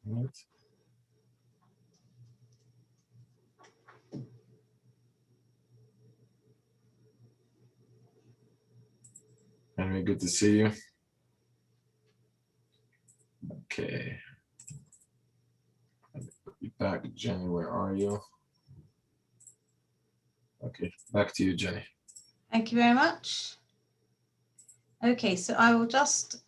Right. Henry, good to see you. Okay. I'll be back. Jenny, where are you? Okay, back to you, Jenny. Thank you very much. Okay, so I will just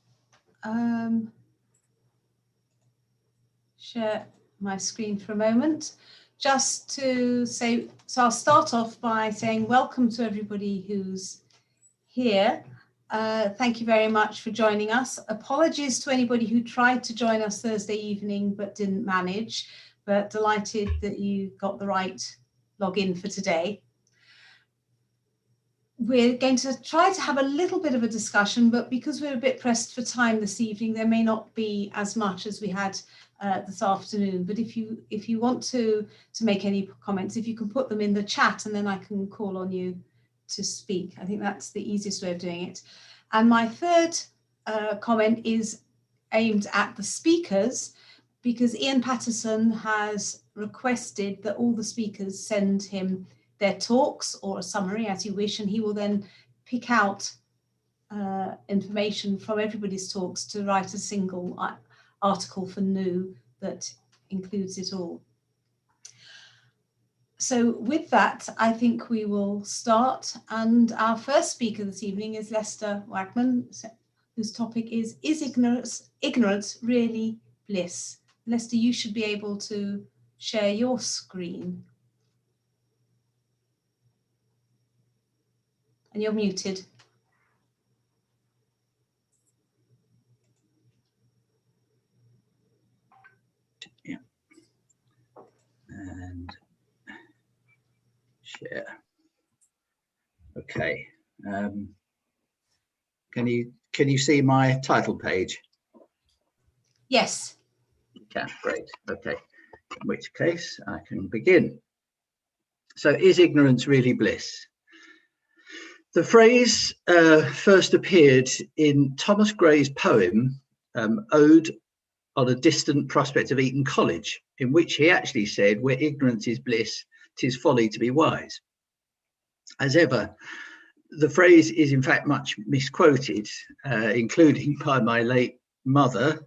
share my screen for a moment. Just to say, so I'll start off by saying welcome to everybody who's here. Thank you very much for joining us. Apologies to anybody who tried to join us Thursday evening but didn't manage, but delighted that you got the right login for today. We're going to try to have a little bit of a discussion, but because we're a bit pressed for time this evening, there may not be as much as we had this afternoon. But if you want to make any comments, if you can put them in the chat, and then I can call on you to speak. I think that's the easiest way of doing it. And my third comment is aimed at the speakers, because Ian Patterson has requested that all the speakers send him their talks or a summary as you wish, and he will then pick out information from everybody's talks to write a single article for NU that includes it all. So with that, I think we will start. And our first speaker this evening is Lester Wagman, whose topic is ignorance really bliss? Lester, you should be able to share your screen. And you're muted. Yeah. And share. Okay. Can you see my title page? Yes. You can. Great. Okay. In which case I can begin. So, is ignorance really bliss? The phrase first appeared in Thomas Gray's poem, Ode on a Distant Prospect of Eton College, in which he actually said, "Where ignorance is bliss, 'tis folly to be wise." As ever, the phrase is in fact much misquoted, including by my late mother,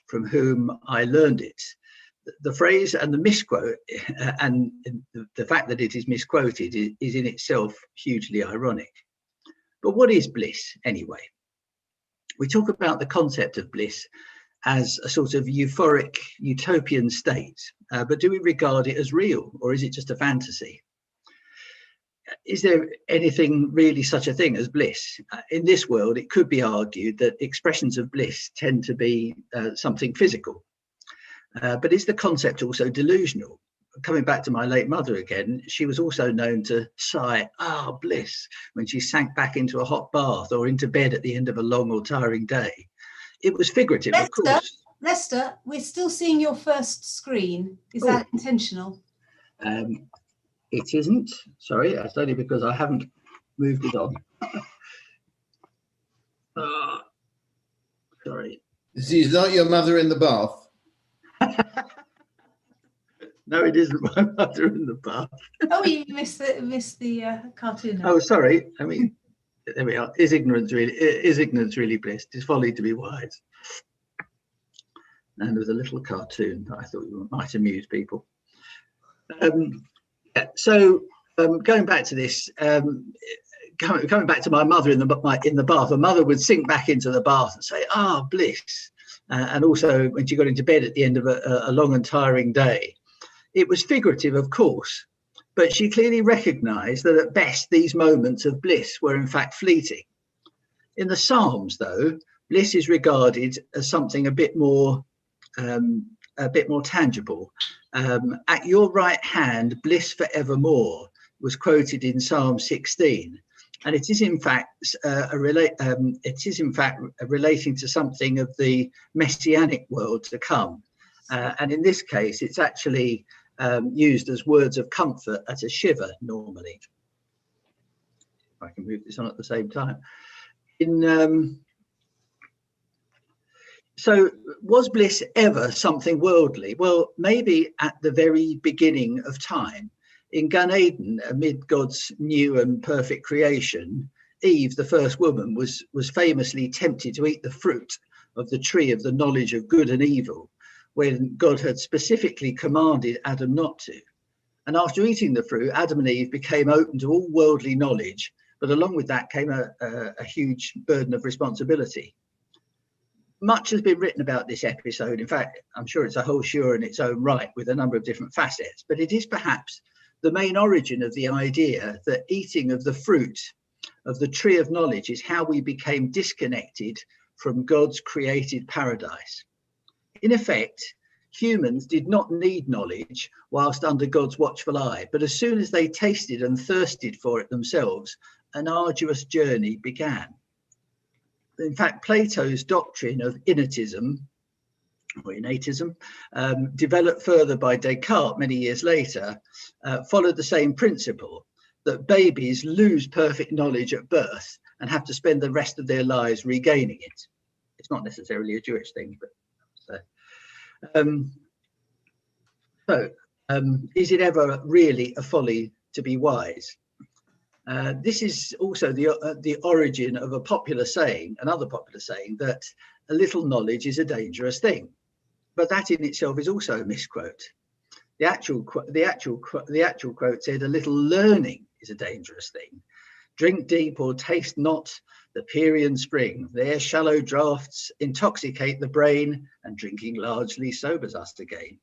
from whom I learned it. The phrase and the misquote and the fact that it is misquoted is in itself hugely ironic. But what is bliss anyway? We talk about the concept of bliss as a sort of euphoric utopian state, but do we regard it as real, or is it just a fantasy? Is there anything really such a thing as bliss? In this world, it could be argued that expressions of bliss tend to be something physical. But is the concept also delusional? Coming back to my late mother again, she was also known to sigh, "Ah, bliss," when she sank back into a hot bath or into bed at the end of a long or tiring day. It was figurative, Lester, of course. Lester, we're still seeing your first screen. Is that intentional? It isn't. Sorry, that's only because I haven't moved it on. Sorry. This is not your mother in the bath. No, it isn't my mother in the bath. Oh, you missed the cartoon. Oh, sorry. I mean, there we are. Is ignorance really bliss? 'Tis folly to be wise. And there was a little cartoon that I thought might amuse people. Going back to this, coming back to my mother in the bath, a mother would sink back into the bath and say, "Ah, bliss." And also when she got into bed at the end of a long and tiring day. It was figurative, of course, but she clearly recognized that at best these moments of bliss were in fact fleeting. In the Psalms, though, bliss is regarded as something a bit more tangible. "At your right hand, bliss forevermore," was quoted in Psalm 16, and it is in fact relating to something of the messianic world to come. And in this case, it's actually used as words of comfort at a shiver normally. If I can move this on at the same time. So was bliss ever something worldly? Well, maybe at the very beginning of time. In Gan Eden, amid God's new and perfect creation, Eve, the first woman, was famously tempted to eat the fruit of the tree of the knowledge of good and evil, when God had specifically commanded Adam not to. And after eating the fruit, Adam and Eve became open to all worldly knowledge, but along with that came a huge burden of responsibility. Much has been written about this episode. In fact, I'm sure it's a whole shiur in its own right with a number of different facets, but it is perhaps the main origin of the idea that eating of the fruit of the tree of knowledge is how we became disconnected from God's created paradise. In effect, humans did not need knowledge whilst under God's watchful eye, but as soon as they tasted and thirsted for it themselves, an arduous journey began. In fact, Plato's doctrine of innatism, or innatism, developed further by Descartes many years later, followed the same principle, that babies lose perfect knowledge at birth and have to spend the rest of their lives regaining it. It's not necessarily a Jewish thing, but is it ever really a folly to be wise? This is also the origin of a popular saying, another popular saying, that a little knowledge is a dangerous thing. But that in itself is also a misquote. The actual quote said, a little learning is a dangerous thing. Drink deep or taste not the Pierian spring. Their shallow draughts intoxicate the brain, and drinking largely sobers us again.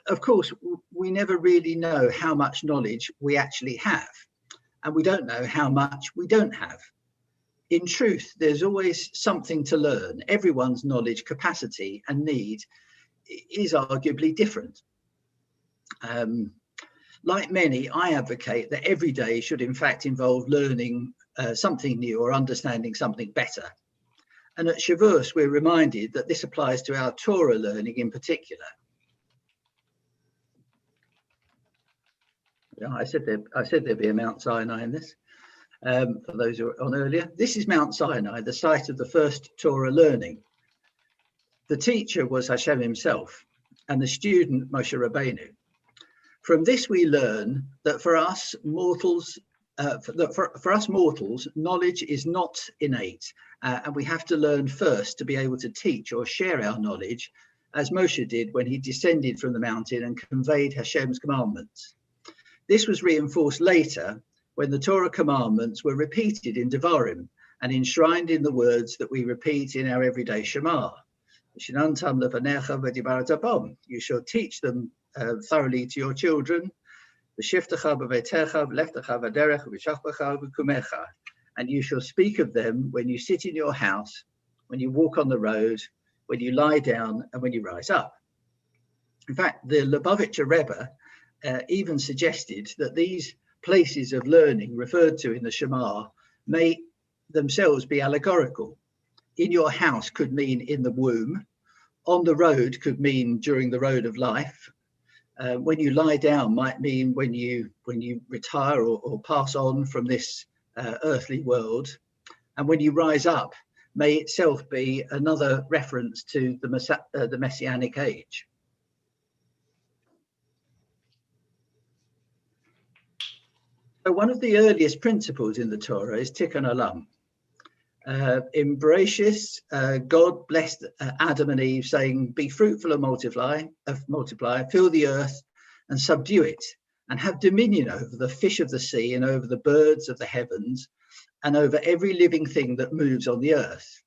Of course, we never really know how much knowledge we actually have, and we don't know how much we don't have. In truth, there's always something to learn. Everyone's knowledge capacity and need is arguably different. Like many, I advocate that every day should in fact involve learning something new or understanding something better. And at Shavuot, we're reminded that this applies to our Torah learning in particular. Yeah, I said there'd be a Mount Sinai in this. For those who were on earlier, this is Mount Sinai, the site of the first Torah learning. The teacher was Hashem himself, and the student Moshe Rabbeinu. From this, we learn that for us mortals, knowledge is not innate, and we have to learn first to be able to teach or share our knowledge, as Moshe did when he descended from the mountain and conveyed Hashem's commandments. This was reinforced later when the Torah commandments were repeated in Devarim and enshrined in the words that we repeat in our everyday Shema. You shall teach them thoroughly to your children, and you shall speak of them when you sit in your house, when you walk on the road, when you lie down, and when you rise up. In fact, the Lubavitcher Rebbe even suggested that these places of learning referred to in the Shema may themselves be allegorical. In your house could mean in the womb, on the road could mean during the road of life. When you lie down might mean when you retire or pass on from this earthly world, and when you rise up may itself be another reference to the Messianic age. So one of the earliest principles in the Torah is Tikkun Olam. In Bereshis, God blessed Adam and Eve, saying, "Be fruitful and multiply, fill the earth and subdue it, and have dominion over the fish of the sea and over the birds of the heavens and over every living thing that moves on the earth."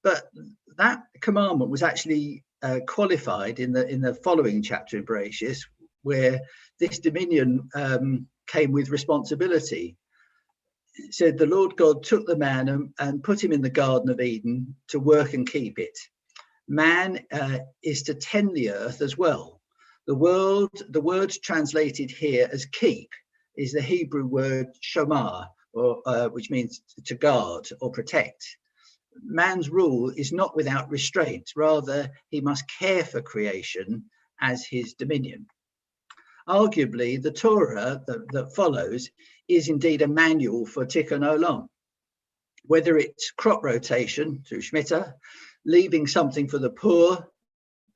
But that commandment was actually qualified in the following chapter in Bereshis, where this dominion came with responsibility. It said, the Lord God took the man and put him in the Garden of Eden to work and keep it. Man is to tend the earth as well. The word translated here as keep is the Hebrew word shomar, which means to guard or protect. Man's rule is not without restraint. Rather, he must care for creation as his dominion. Arguably, the Torah that follows is indeed a manual for Tikkun Olam. Whether it's crop rotation through Shemitah, leaving something for the poor,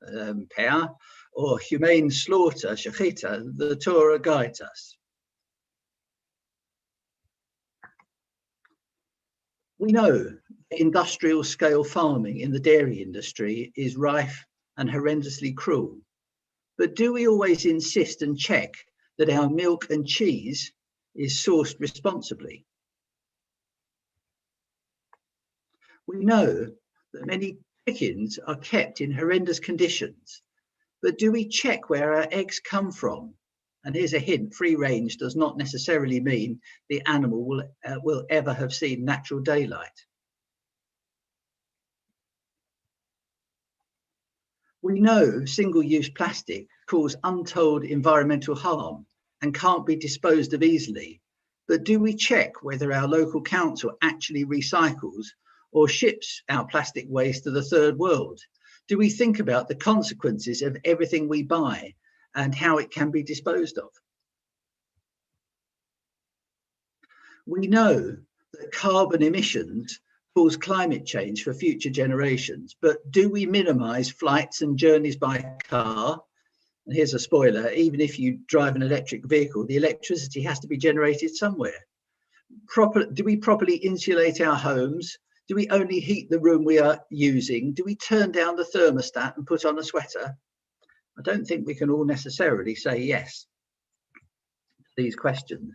peah, or humane slaughter, shechita, the Torah guides us. We know industrial scale farming in the dairy industry is rife and horrendously cruel. But do we always insist and check that our milk and cheese is sourced responsibly? We know that many chickens are kept in horrendous conditions, but do we check where our eggs come from? And here's a hint: free range does not necessarily mean the animal will ever have seen natural daylight. We know single-use plastic causes untold environmental harm and can't be disposed of easily, but do we check whether our local council actually recycles or ships our plastic waste to the third world? Do we think about the consequences of everything we buy and how it can be disposed of? We know that carbon emissions cause climate change for future generations, but do we minimize flights and journeys by car? And here's a spoiler: even if you drive an electric vehicle, the electricity has to be generated somewhere. Do we properly insulate our homes? Do we only heat the room we are using? Do we turn down the thermostat and put on a sweater? I don't think we can all necessarily say yes to these questions.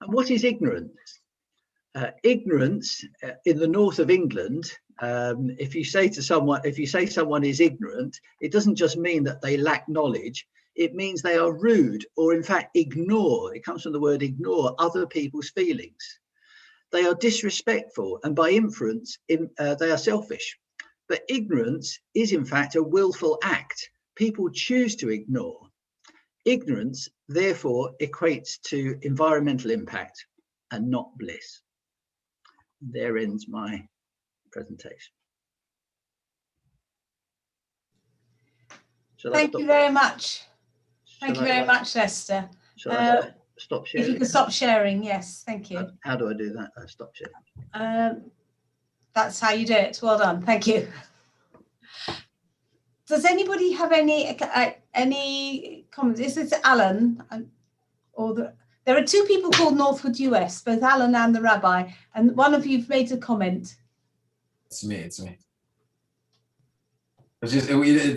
And what is ignorance? Ignorance in the north of England, if you say someone is ignorant, it doesn't just mean that they lack knowledge. It means they are rude, or in fact ignore. It comes from the word ignore other people's feelings. They are disrespectful, and by inference, they are selfish. But ignorance is in fact a willful act. People choose to ignore. Ignorance, therefore, equates to environmental impact and not bliss. There ends my presentation. Thank you very much. Thank you very much, Lester. Shall I stop sharing? If you could stop sharing, yes, thank you. How do I do that? Stop sharing. That's how you do it. Well done. Thank you. Does anybody have any comments? Is this Alan there are two people called Northwood US, both Alan and the Rabbi, and one of you've made a comment. It's me. It's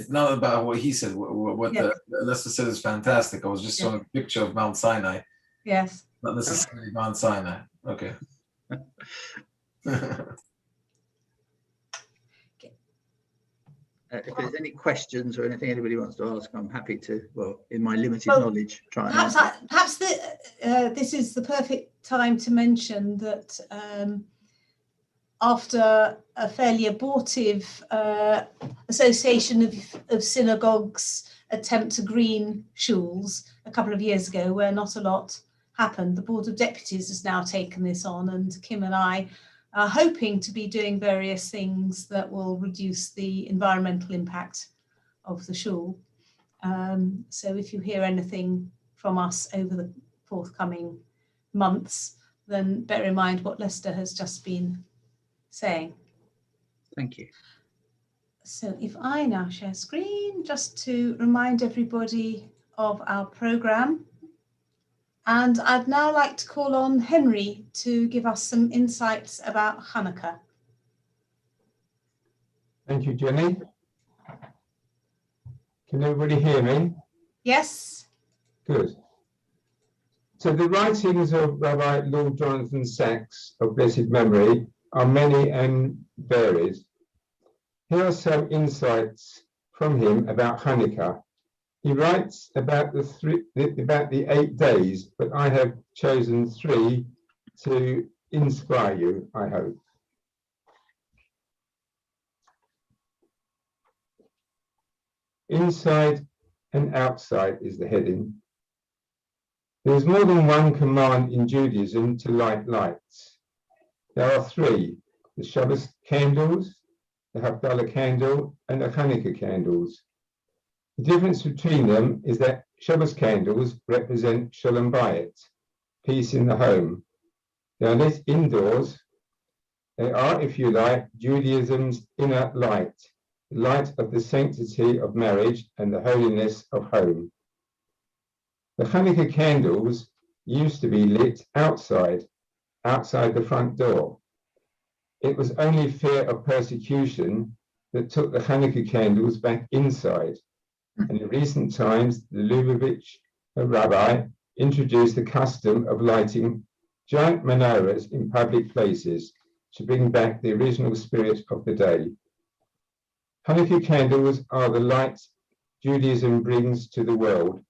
not about what he said. What yes. Lester said is fantastic. I was just showing a picture of Mount Sinai. Yes. Not necessarily Mount Sinai. Okay. If there's any questions or anything anybody wants to ask, I'm happy to, well, in my limited knowledge, try and answer. Perhaps this is the perfect time to mention that after a fairly abortive association of synagogues attempt to green shuls a couple of years ago, where not a lot happened, the Board of Deputies has now taken this on, and Kim and I are hoping to be doing various things that will reduce the environmental impact of the shul. So if you hear anything from us over the forthcoming months, then bear in mind what Lester has just been saying. Thank you. So if I now share screen, just to remind everybody of our programme. And I'd now like to call on Henry to give us some insights about Hanukkah. Thank you, Jenny. Can everybody hear me? Yes. Good. So the writings of Rabbi Lord Jonathan Sacks of blessed memory are many and varied. Here are some insights from him about Hanukkah. He writes about the 8 days, but I have chosen 3 to inspire you, I hope. Inside and outside is the heading. There is more than one command in Judaism to light lights. There are 3, the Shabbos candles, the Havdalah candle, and the Hanukkah candles. The difference between them is that Shabbos candles represent Shalom Bayit, peace in the home. They are lit indoors They are, if you like, Judaism's inner light, the light of the sanctity of marriage and the holiness of home. The Hanukkah candles used to be lit outside the front door. It was only fear of persecution that took the Hanukkah candles back inside. And in recent times, the Lubavitch Rabbi introduced the custom of lighting giant menorahs in public places to bring back the original spirit of the day. Hanukkah candles are the light Judaism brings to the world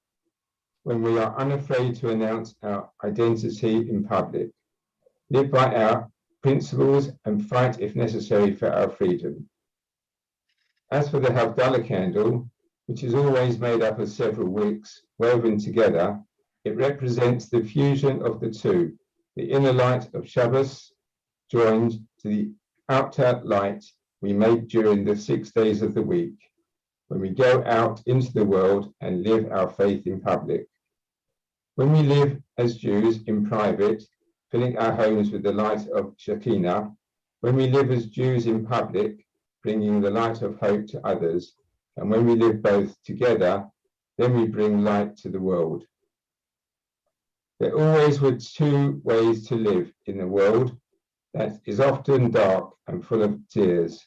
when we are unafraid to announce our identity in public, live by our principles and fight if necessary for our freedom. As for the Havdalah candle, which is always made up of several wicks woven together, it represents the fusion of the two, the inner light of Shabbos joined to the outer light we make during the 6 days of the week, when we go out into the world and live our faith in public. When we live as Jews in private, filling our homes with the light of Shekinah, when we live as Jews in public, bringing the light of hope to others, and when we live both together, then we bring light to the world. There always were two ways to live in a world that is often dark and full of tears.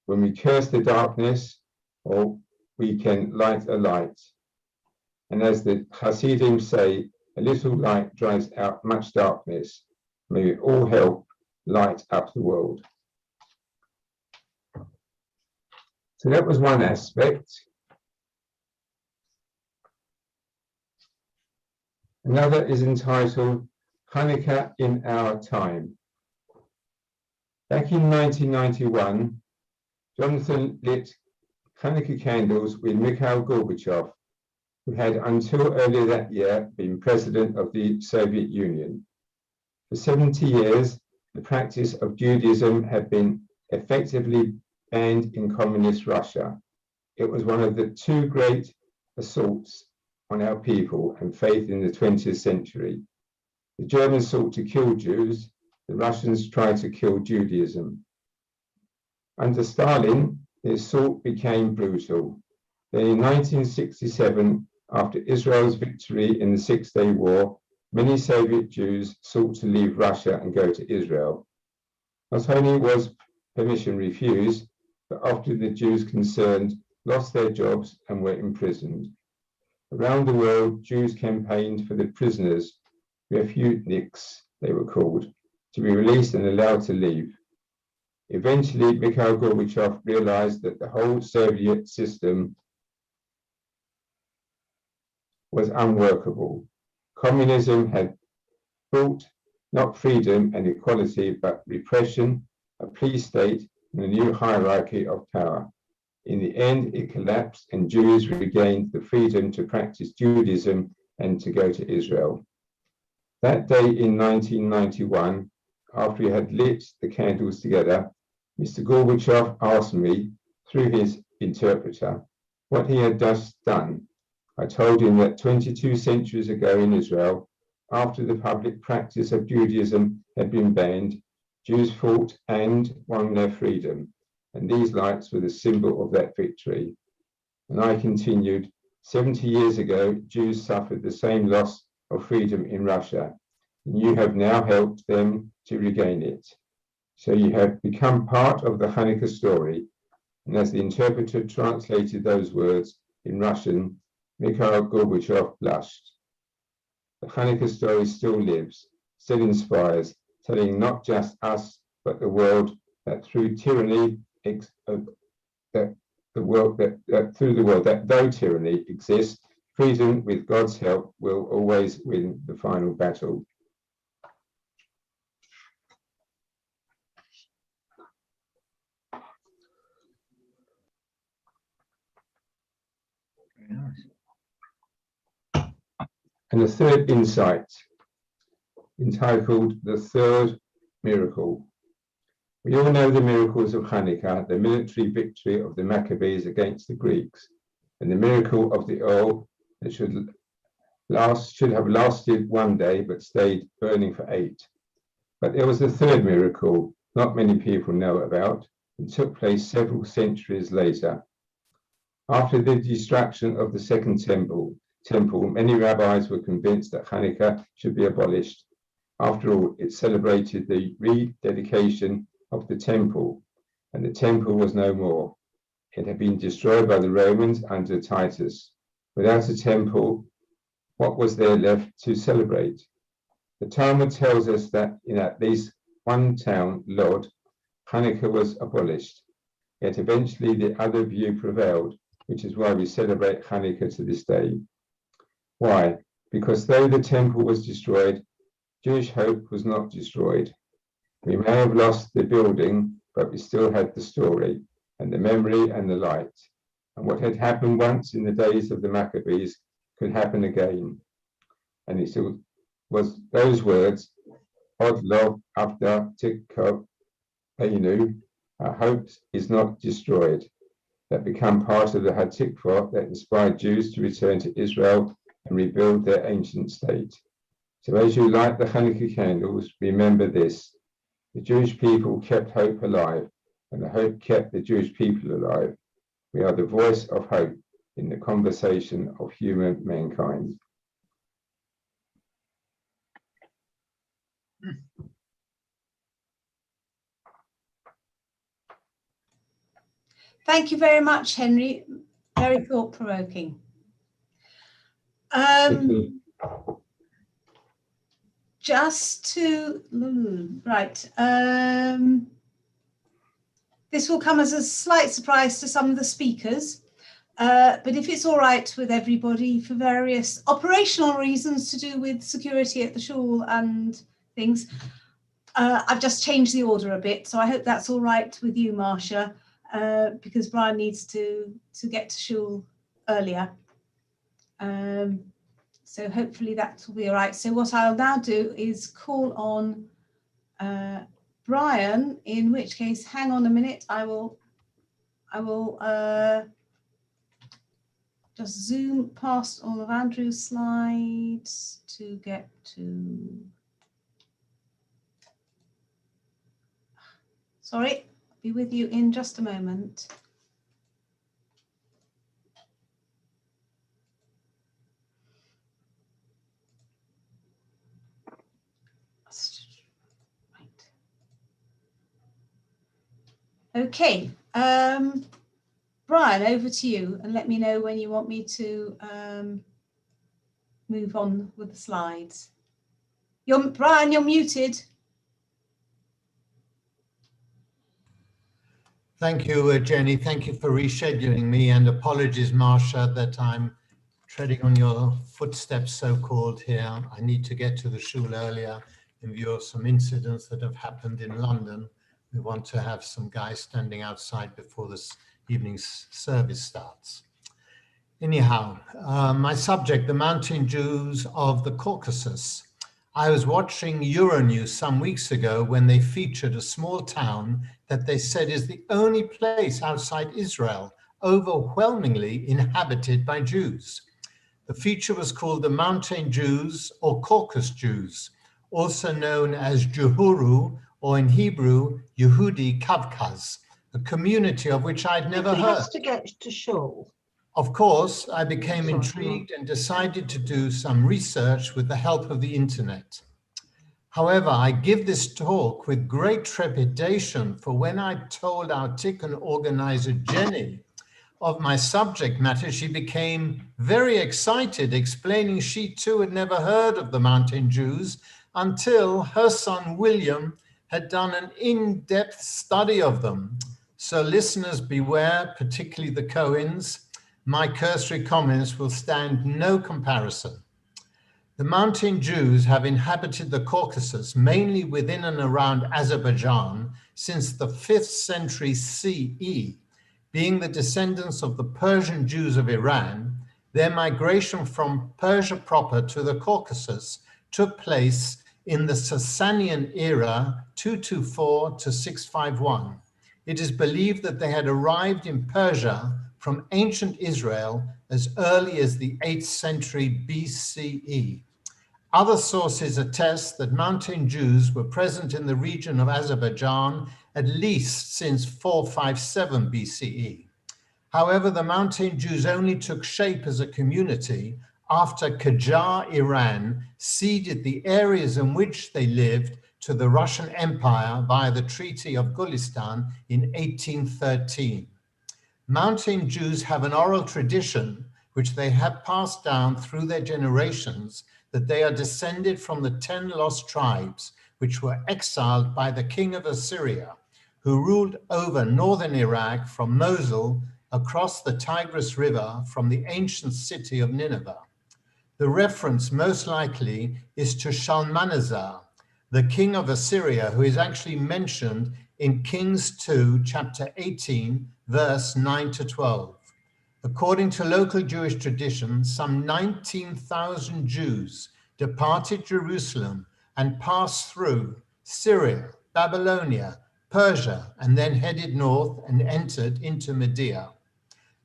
When we curse the darkness, or we can light a light. And as the Hasidim say, a little light drives out much darkness. May we all help light up the world. So that was one aspect. Another is entitled Hanukkah in Our Time. Back in 1991, Jonathan lit Hanukkah candles with Mikhail Gorbachev, who had until earlier that year been president of the Soviet Union. For 70 years, the practice of Judaism had been effectively banned in communist Russia. It was one of the two great assaults on our people and faith in the 20th century. The Germans sought to kill Jews, the Russians tried to kill Judaism. Under Stalin, the assault became brutal. Then in 1967, after Israel's victory in the Six-Day War, many Soviet Jews sought to leave Russia and go to Israel. Not only was permission refused, but often the Jews concerned lost their jobs and were imprisoned. Around the world, Jews campaigned for the prisoners, refugeniks they were called, to be released and allowed to leave. Eventually, Mikhail Gorbachev realized that the whole Soviet system was unworkable. Communism had brought not freedom and equality, but repression, a police state, and a new hierarchy of power. In the end, it collapsed and Jews regained the freedom to practice Judaism and to go to Israel. That day in 1991, after we had lit the candles together, Mr. Gorbachev asked me, through his interpreter, what he had just done. I told him that 22 centuries ago in Israel, after the public practice of Judaism had been banned, Jews fought and won their freedom, and these lights were the symbol of that victory. And I continued, 70 years ago, Jews suffered the same loss of freedom in Russia, and you have now helped them to regain it. So you have become part of the Hanukkah story. And as the interpreter translated those words in Russian, Mikhail Gorbachev blushed. The Hanukkah story still lives, still inspires, telling not just us, but the world that through tyranny, that though tyranny exists, freedom with God's help will always win the final battle. Very nice. And the third insight, entitled The Third Miracle. We all know the miracles of Hanukkah, the military victory of the Maccabees against the Greeks, and the miracle of the oil that should have lasted one day but stayed burning for 8. But there was a third miracle, not many people know about, and took place several centuries later. After the destruction of the Second Temple, many rabbis were convinced that Hanukkah should be abolished. After all, it celebrated the rededication of the temple, and the temple was no more. It had been destroyed by the Romans under Titus. Without a temple, what was there left to celebrate? The Talmud tells us that in at least one town, Lod, Hanukkah was abolished. Yet eventually the other view prevailed, which is why we celebrate Hanukkah to this day. Why? Because though the temple was destroyed, Jewish hope was not destroyed. We may have lost the building, but we still had the story and the memory and the light. And what had happened once in the days of the Maccabees could happen again. And it was those words, Od lo avda tikva beinu, our hope is not destroyed, that become part of the Hatikvah that inspired Jews to return to Israel and rebuild their ancient state. So as you light the Hanukkah candles, remember this: the Jewish people kept hope alive, and the hope kept the Jewish people alive. We are the voice of hope in the conversation of human mankind. Thank you very much, Henry. Very thought-provoking. Just to, right. This will come as a slight surprise to some of the speakers, but if it's all right with everybody, for various operational reasons to do with security at the shul and things, I've just changed the order a bit. So I hope that's all right with you, Marcia, because Brian needs to get to shul earlier. So hopefully that will be all right. So what I'll now do is call on Brian, in which case, hang on a minute, I will just zoom past all of Andrew's slides to get to, sorry, I'll be with you in just a moment. Okay, Brian, over to you, and let me know when you want me to move on with the slides. Brian, you're muted. Thank you, Jenny. Thank you for rescheduling me, and apologies, Marcia, that I'm treading on your footsteps, so-called here. I need to get to the shul earlier in view of some incidents that have happened in London. We want to have some guys standing outside before this evening's service starts. Anyhow, my subject, the Mountain Jews of the Caucasus. I was watching Euronews some weeks ago when they featured a small town that they said is the only place outside Israel overwhelmingly inhabited by Jews. The feature was called the Mountain Jews or Caucasus Jews, also known as Juhuru, or in Hebrew, Yehudi Kavkaz, a community of which I'd never heard. He has to get to shul. Of course, I became intrigued and decided to do some research with the help of the internet. However, I give this talk with great trepidation, for when I told our Tikkun organizer, Jenny, of my subject matter, she became very excited, explaining she too had never heard of the Mountain Jews until her son, William, had done an in-depth study of them. So listeners beware, particularly the Cohens. My cursory comments will stand no comparison. The Mountain Jews have inhabited the Caucasus, mainly within and around Azerbaijan, since the 5th century CE. Being the descendants of the Persian Jews of Iran, their migration from Persia proper to the Caucasus took place in the Sasanian era, 224 to 651. It is believed that they had arrived in Persia from ancient Israel as early as the 8th century BCE. Other sources attest that mountain Jews were present in the region of Azerbaijan at least since 457 BCE. However, the mountain Jews only took shape as a community after Qajar Iran ceded the areas in which they lived to the Russian Empire via the Treaty of Gulistan in 1813. Mountain Jews have an oral tradition which they have passed down through their generations, that they are descended from the 10 lost tribes which were exiled by the king of Assyria, who ruled over northern Iraq from Mosul across the Tigris River from the ancient city of Nineveh. The reference most likely is to Shalmaneser, the king of Assyria, who is actually mentioned in Kings 2, chapter 18, verse 9 to 12. According to local Jewish tradition, some 19,000 Jews departed Jerusalem and passed through Syria, Babylonia, Persia, and then headed north and entered into Media.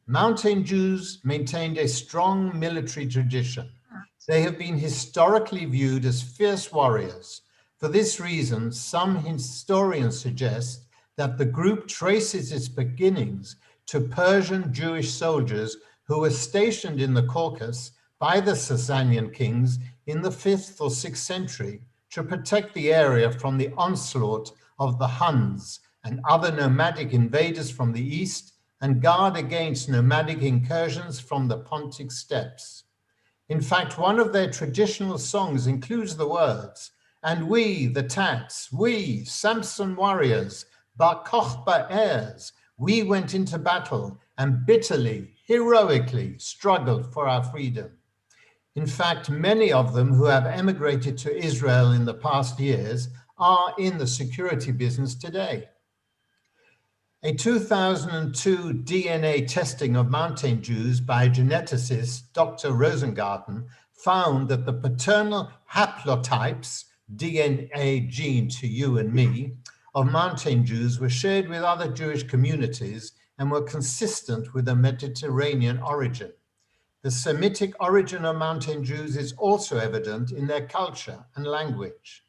Mountain Jews maintained a strong military tradition. They have been historically viewed as fierce warriors. For this reason, some historians suggest that the group traces its beginnings to Persian Jewish soldiers who were stationed in the Caucasus by the Sasanian kings in the 5th or 6th century to protect the area from the onslaught of the Huns and other nomadic invaders from the east and guard against nomadic incursions from the Pontic steppes. In fact, one of their traditional songs includes the words, "And we, the Tats, we, Samson warriors, Bar Kochba heirs, we went into battle and bitterly, heroically struggled for our freedom." In fact, many of them who have emigrated to Israel in the past years are in the security business today. A 2002 DNA testing of mountain Jews by geneticist Dr. Rosengarten found that the paternal haplotypes, DNA gene to you and me, of mountain Jews were shared with other Jewish communities and were consistent with a Mediterranean origin. The Semitic origin of mountain Jews is also evident in their culture and language.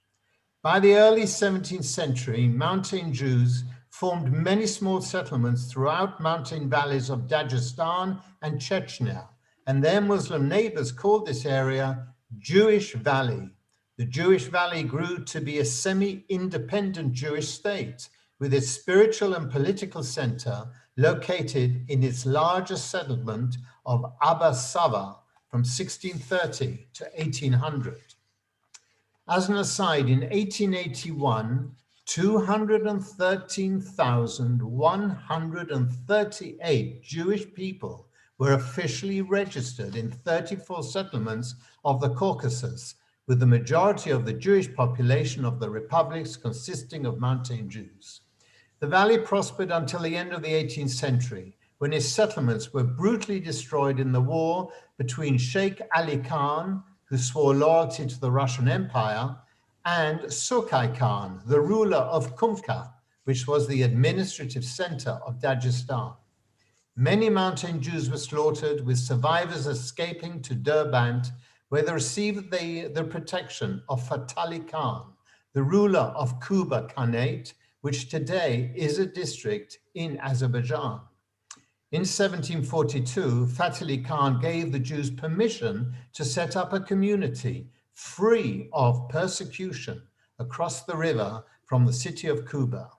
By the early 17th century, mountain Jews formed many small settlements throughout mountain valleys of Dagestan and Chechnya, and their Muslim neighbors called this area Jewish Valley. The Jewish Valley grew to be a semi-independent Jewish state with its spiritual and political center located in its largest settlement of Abba Sava from 1630 to 1800. As an aside, in 1881, 213,138 Jewish people were officially registered in 34 settlements of the Caucasus, with the majority of the Jewish population of the republics consisting of mountain Jews. The valley prospered until the end of the 18th century, when its settlements were brutally destroyed in the war between Sheikh Ali Khan, who swore loyalty to the Russian Empire, and Sukai Khan, the ruler of Kumka, which was the administrative center of Dagestan. Many mountain Jews were slaughtered, with survivors escaping to Derbent, where they received the protection of Fatali Khan, the ruler of Kuba Khanate, which today is a district in Azerbaijan. In 1742, Fatali Khan gave the Jews permission to set up a community free of persecution across the river from the city of Kuba.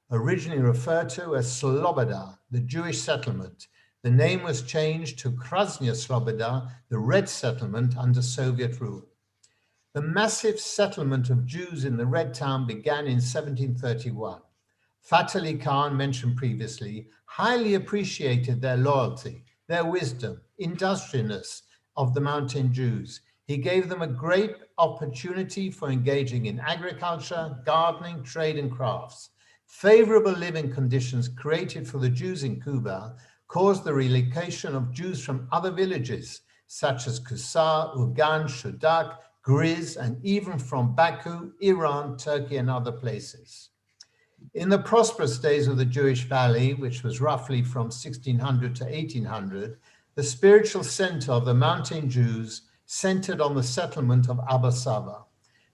Originally referred to as Sloboda, the Jewish settlement, the name was changed to Krasnaya Sloboda, the Red Settlement under Soviet rule. The massive settlement of Jews in the Red Town began in 1731. Fatali Khan, mentioned previously, highly appreciated their loyalty, their wisdom, industriousness of the mountain Jews. He gave them a great opportunity for engaging in agriculture, gardening, trade, and crafts. Favorable living conditions created for the Jews in Kuba caused the relocation of Jews from other villages, such as Kusar, Ugan, Shudak, Griz, and even from Baku, Iran, Turkey, and other places. In the prosperous days of the Jewish Valley, which was roughly from 1600 to 1800, the spiritual center of the mountain Jews centered on the settlement of Abba Saba.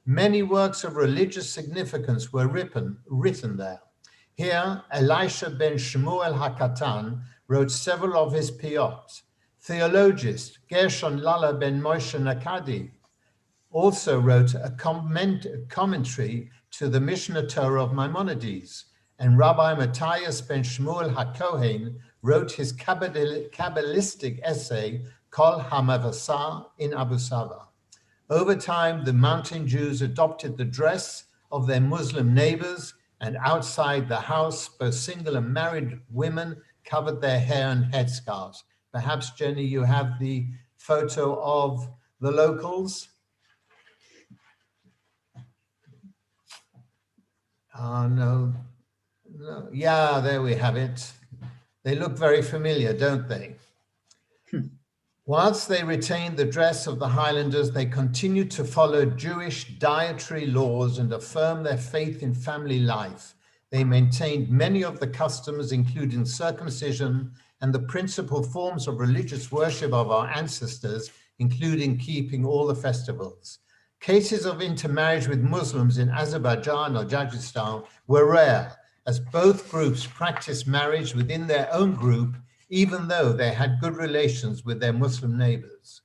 Many works of religious significance were written there. Here, Elisha ben Shmuel HaKatan wrote several of his piyot. Theologist Gershon Lala ben Moshe Nakadi also wrote a commentary to the Mishnah Torah of Maimonides, and Rabbi Matthias ben Shmuel HaKohen wrote his Kabbalistic essay, Kol HaMavasa in Abu Saba. Over time, the mountain Jews adopted the dress of their Muslim neighbors, and outside the house, both single and married women covered their hair and headscarves. Perhaps, Jenny, you have the photo of the locals? No. Yeah, there we have it. They look very familiar, don't they? Whilst they retained the dress of the Highlanders, they continued to follow Jewish dietary laws and affirm their faith in family life. They maintained many of the customs, including circumcision and the principal forms of religious worship of our ancestors, including keeping all the festivals. Cases of intermarriage with Muslims in Azerbaijan or Tajikistan were rare, as both groups practiced marriage within their own group, even though they had good relations with their Muslim neighbors.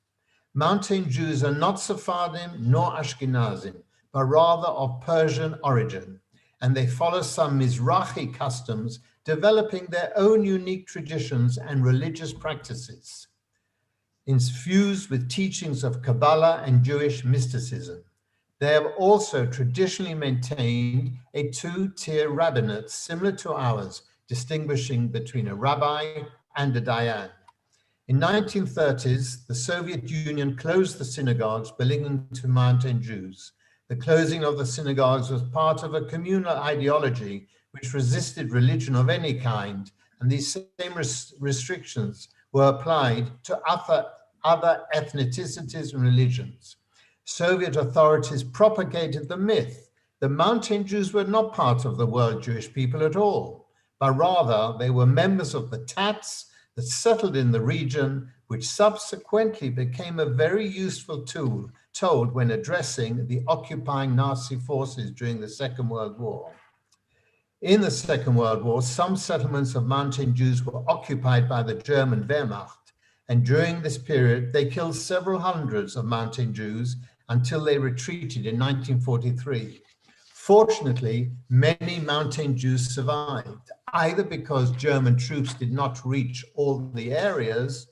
Mountain Jews are not Sephardim nor Ashkenazim, but rather of Persian origin, and they follow some Mizrahi customs, developing their own unique traditions and religious practices, infused with teachings of Kabbalah and Jewish mysticism. They have also traditionally maintained a two-tier rabbinate similar to ours, distinguishing between a rabbi and a dayan. In the 1930s, the Soviet Union closed the synagogues belonging to mountain Jews. The closing of the synagogues was part of a communal ideology which resisted religion of any kind, and these same restrictions were applied to other ethnicities and religions. Soviet authorities propagated the myth that mountain Jews were not part of the world Jewish people at all, but rather they were members of the Tats that settled in the region, which subsequently became a very useful tool when addressing the occupying Nazi forces during the Second World War. In the Second World War, some settlements of mountain Jews were occupied by the German Wehrmacht, and during this period, they killed several hundreds of mountain Jews until they retreated in 1943. Fortunately, many mountain Jews survived, either because German troops did not reach all the areas,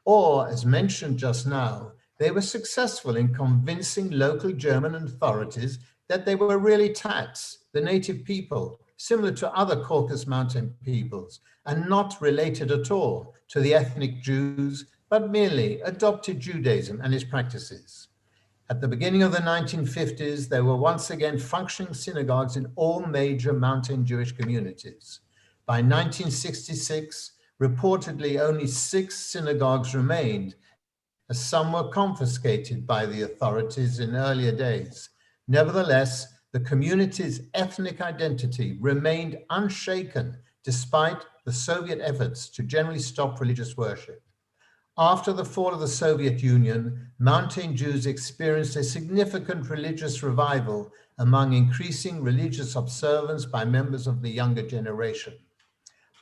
or, as mentioned just now, they were successful in convincing local German authorities that they were really Tats, the native people, similar to other Caucasus Mountain peoples, and not related at all to the ethnic Jews, but merely adopted Judaism and its practices. At the beginning of the 1950s, there were once again functioning synagogues in all major mountain Jewish communities. By 1966, reportedly only 6 synagogues remained, as some were confiscated by the authorities in earlier days. Nevertheless, the community's ethnic identity remained unshaken despite the Soviet efforts to generally stop religious worship. After the fall of the Soviet Union, mountain Jews experienced a significant religious revival among increasing religious observance by members of the younger generation.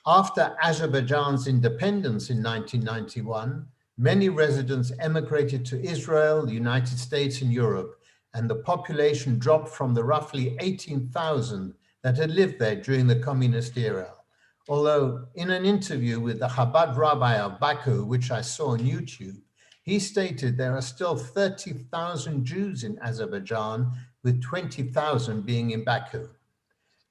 After Azerbaijan's independence in 1991, many residents emigrated to Israel, the United States, and Europe, and the population dropped from the roughly 18,000 that had lived there during the communist era. Although in an interview with the Chabad rabbi of Baku, which I saw on YouTube, he stated there are still 30,000 Jews in Azerbaijan, with 20,000 being in Baku.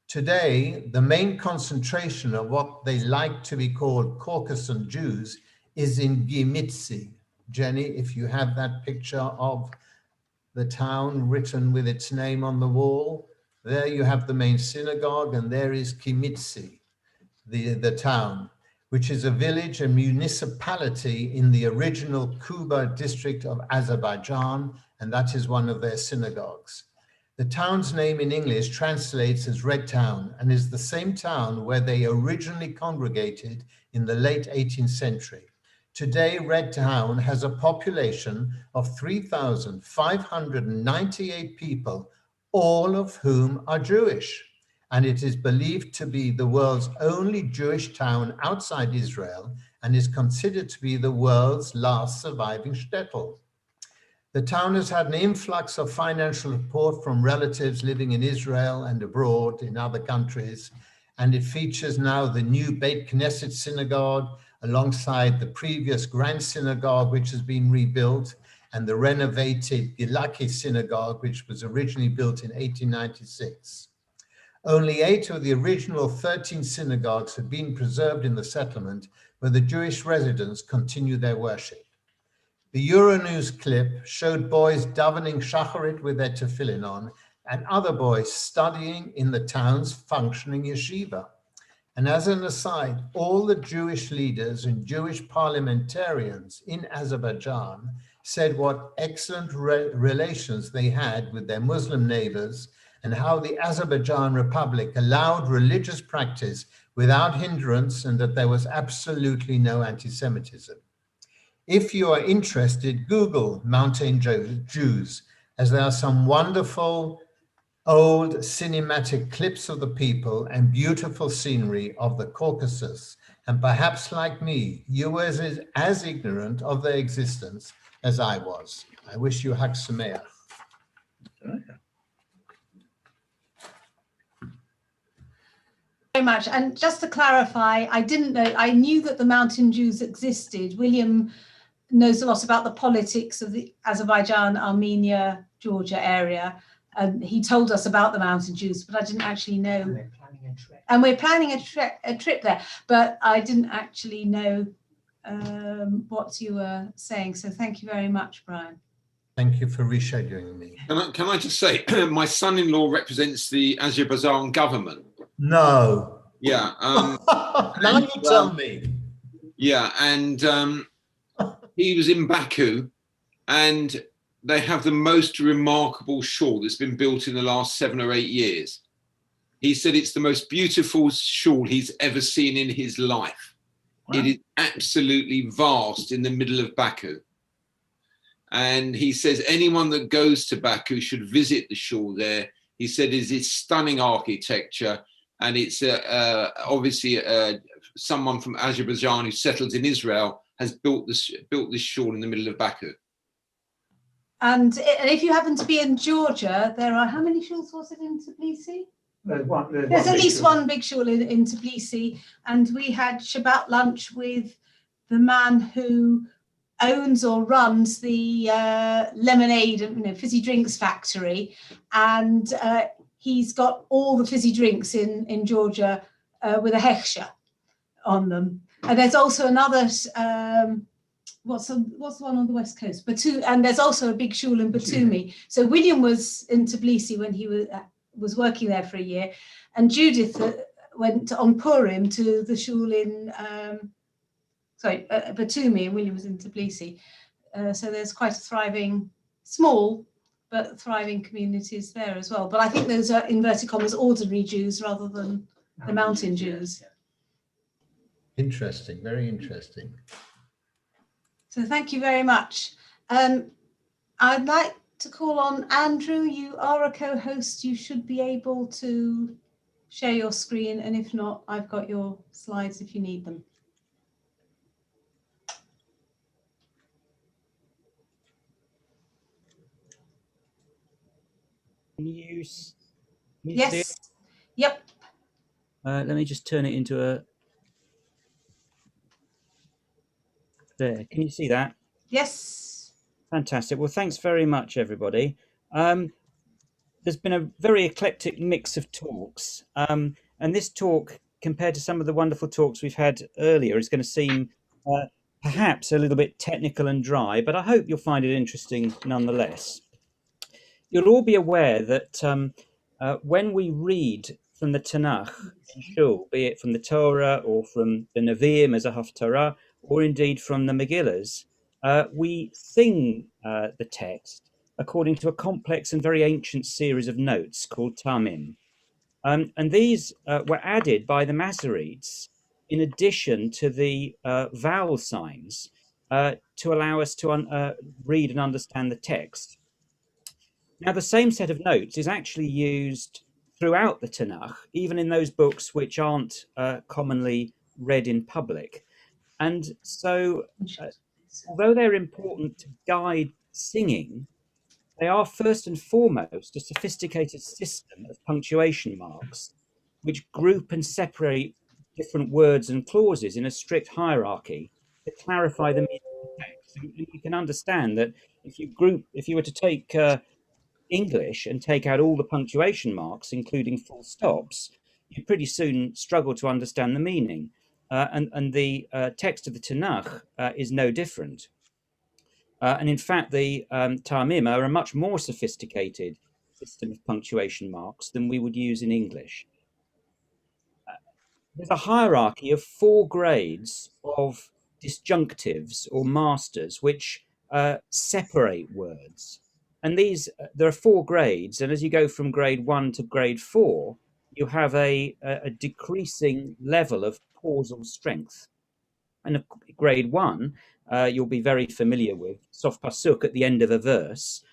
Today, the main concentration of what they like to be called Caucasus Jews is in Gimitsi. Jenny, if you have that picture of the town written with its name on the wall, there you have the main synagogue, and there is Gimitsi, the town, which is a village and municipality in the original Kuba district of Azerbaijan, and that is one of their synagogues. The town's name in English translates as Red Town and is the same town where they originally congregated in the late 18th century. Today, Red Town has a population of 3,598 people, all of whom are Jewish. And it is believed to be the world's only Jewish town outside Israel and is considered to be the world's last surviving shtetl. The town has had an influx of financial support from relatives living in Israel and abroad in other countries, and it features now the new Beit Knesset synagogue alongside the previous Grand Synagogue, which has been rebuilt, and the renovated Gilaki synagogue, which was originally built in 1896. Only 8 of the original 13 synagogues have been preserved in the settlement, where the Jewish residents continue their worship. The Euronews clip showed boys davening shacharit with their tefillin on, and other boys studying in the town's functioning yeshiva. And as an aside, all the Jewish leaders and Jewish parliamentarians in Azerbaijan said what excellent relations they had with their Muslim neighbors, and how the Azerbaijan Republic allowed religious practice without hindrance, and that there was absolutely no anti-Semitism. If you are interested, Google Mountain Jews, as there are some wonderful old cinematic clips of the people and beautiful scenery of the Caucasus. And perhaps like me, you were as ignorant of their existence as I was. I wish you Hag Sameach. Very much. And just to clarify, I didn't know, I knew that the Mountain Jews existed. William knows a lot about the politics of the Azerbaijan, Armenia, Georgia area. And he told us about the Mountain Jews, but I didn't actually know. And we're planning a trip there, but I didn't actually know what you were saying. So thank you very much, Brian. Thank you for rescheduling me. Can I just say, my son-in-law represents the Azerbaijan government. No. Yeah. Now you tell me. Yeah, and he was in Baku, and they have the most remarkable shul that's been built in the last 7 or 8 years. He said it's the most beautiful shul he's ever seen in his life. Wow. It is absolutely vast in the middle of Baku. And he says anyone that goes to Baku should visit the shul there. He said it's stunning architecture, and it's obviously someone from Azerbaijan who settled in Israel has built this shul in the middle of Baku. And if you happen to be in Georgia, there are, how many shuls was it in Tbilisi? There's at least one big shul in Tbilisi. And we had Shabbat lunch with the man who owns or runs the lemonade and fizzy drinks factory. And he's got all the fizzy drinks in Georgia with a hechsher on them. And there's also another, what's the one on the west coast? And there's also a big shul in Batumi. So William was in Tbilisi when he was working there for a year, and Judith went on Purim to the shul in Batumi, and William was in Tbilisi. So there's quite a thriving, small but thriving communities there as well. But I think those are inverted commas ordinary Jews rather than the mountain Jews. Interesting, very interesting. So thank you very much. I'd like to call on Andrew. You are a co-host. You should be able to share your screen, and if not, I've got your slides if you need them. Can you yes. See it? Yep. Let me just turn it into a. There. Can you see that? Yes. Fantastic. Well, thanks very much, everybody. There's been a very eclectic mix of talks, and this talk, compared to some of the wonderful talks we've had earlier, is going to seem perhaps a little bit technical and dry, but I hope you'll find it interesting nonetheless. You'll all be aware that when we read from the Tanakh in Shul, be it from the Torah or from the Nevi'im as a Haftarah, or indeed from the Megillas, we sing the text according to a complex and very ancient series of notes called Tamim. And these were added by the Masoretes in addition to the vowel signs to allow us to read and understand the text. Now, the same set of notes is actually used throughout the Tanakh, even in those books which aren't commonly read in public. And so, although they're important to guide singing, they are first and foremost a sophisticated system of punctuation marks, which group and separate different words and clauses in a strict hierarchy to clarify the meaning of the text. And you can understand that if you were to take English and take out all the punctuation marks, including full stops, you pretty soon struggle to understand the meaning. And the text of the Tanakh is no different. And in fact, the Ta'amim are a much more sophisticated system of punctuation marks than we would use in English. There's a hierarchy of 4 grades of disjunctives or masters which separate words. And there are 4 grades, and as you go from grade 1 to grade 4, you have a decreasing level of pausal strength. And at grade 1, you'll be very familiar with sof pasuk at the end of a verse,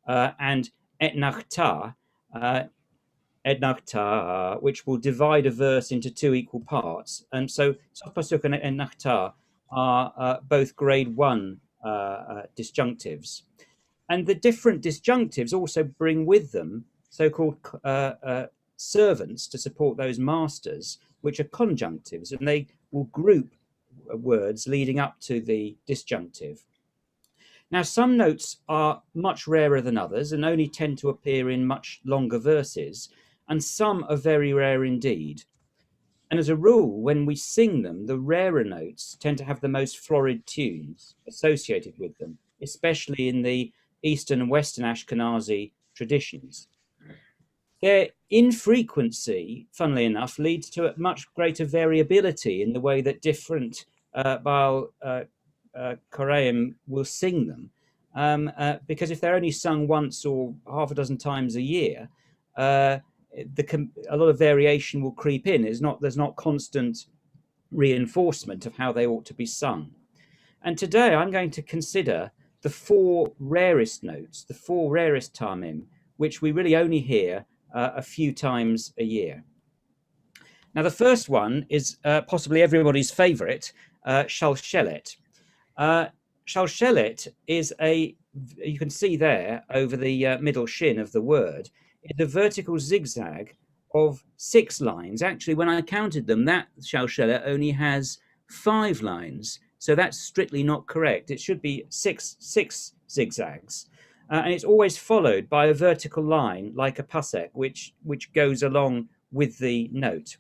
and etnachta, which will divide a verse into 2 equal parts. And so sof pasuk and etnachta are both grade 1 disjunctives. And the different disjunctives also bring with them so-called servants to support those masters, which are conjunctives, and they will group words leading up to the disjunctive. Now, some notes are much rarer than others and only tend to appear in much longer verses, and some are very rare indeed. And as a rule, when we sing them, the rarer notes tend to have the most florid tunes associated with them, especially in the Eastern and Western Ashkenazi traditions. Their infrequency, funnily enough, leads to a much greater variability in the way that different Baal Koreim will sing them. Because if they're only sung once or half a dozen times a year, a lot of variation will creep in. There's not constant reinforcement of how they ought to be sung. And today I'm going to consider the 4 rarest notes, the 4 rarest Ta'amim, which we really only hear a few times a year. Now, the first one is possibly everybody's favorite, Shalshelet. Shalshelet is you can see there over the middle shin of the word, is a vertical zigzag of 6 lines. Actually, when I counted them, that Shalshelet only has 5 lines. So that's strictly not correct. It should be six zigzags. And it's always followed by a vertical line like a pasek, which goes along with the note.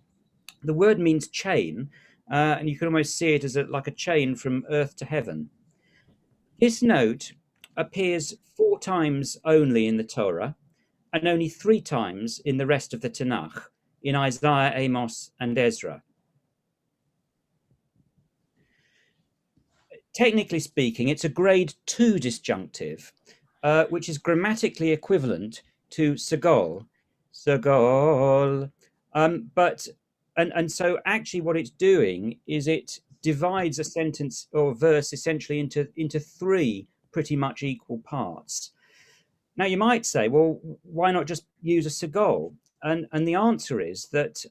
The word means chain, and you can almost see it as like a chain from earth to heaven. This note appears 4 times only in the Torah and only 3 times in the rest of the Tanakh, in Isaiah, Amos, and Ezra. Technically speaking, it's a grade 2 disjunctive, which is grammatically equivalent to segol. And so actually what it's doing is it divides a sentence or verse essentially into 3 pretty much equal parts. Now you might say, well, why not just use a segol? And the answer is that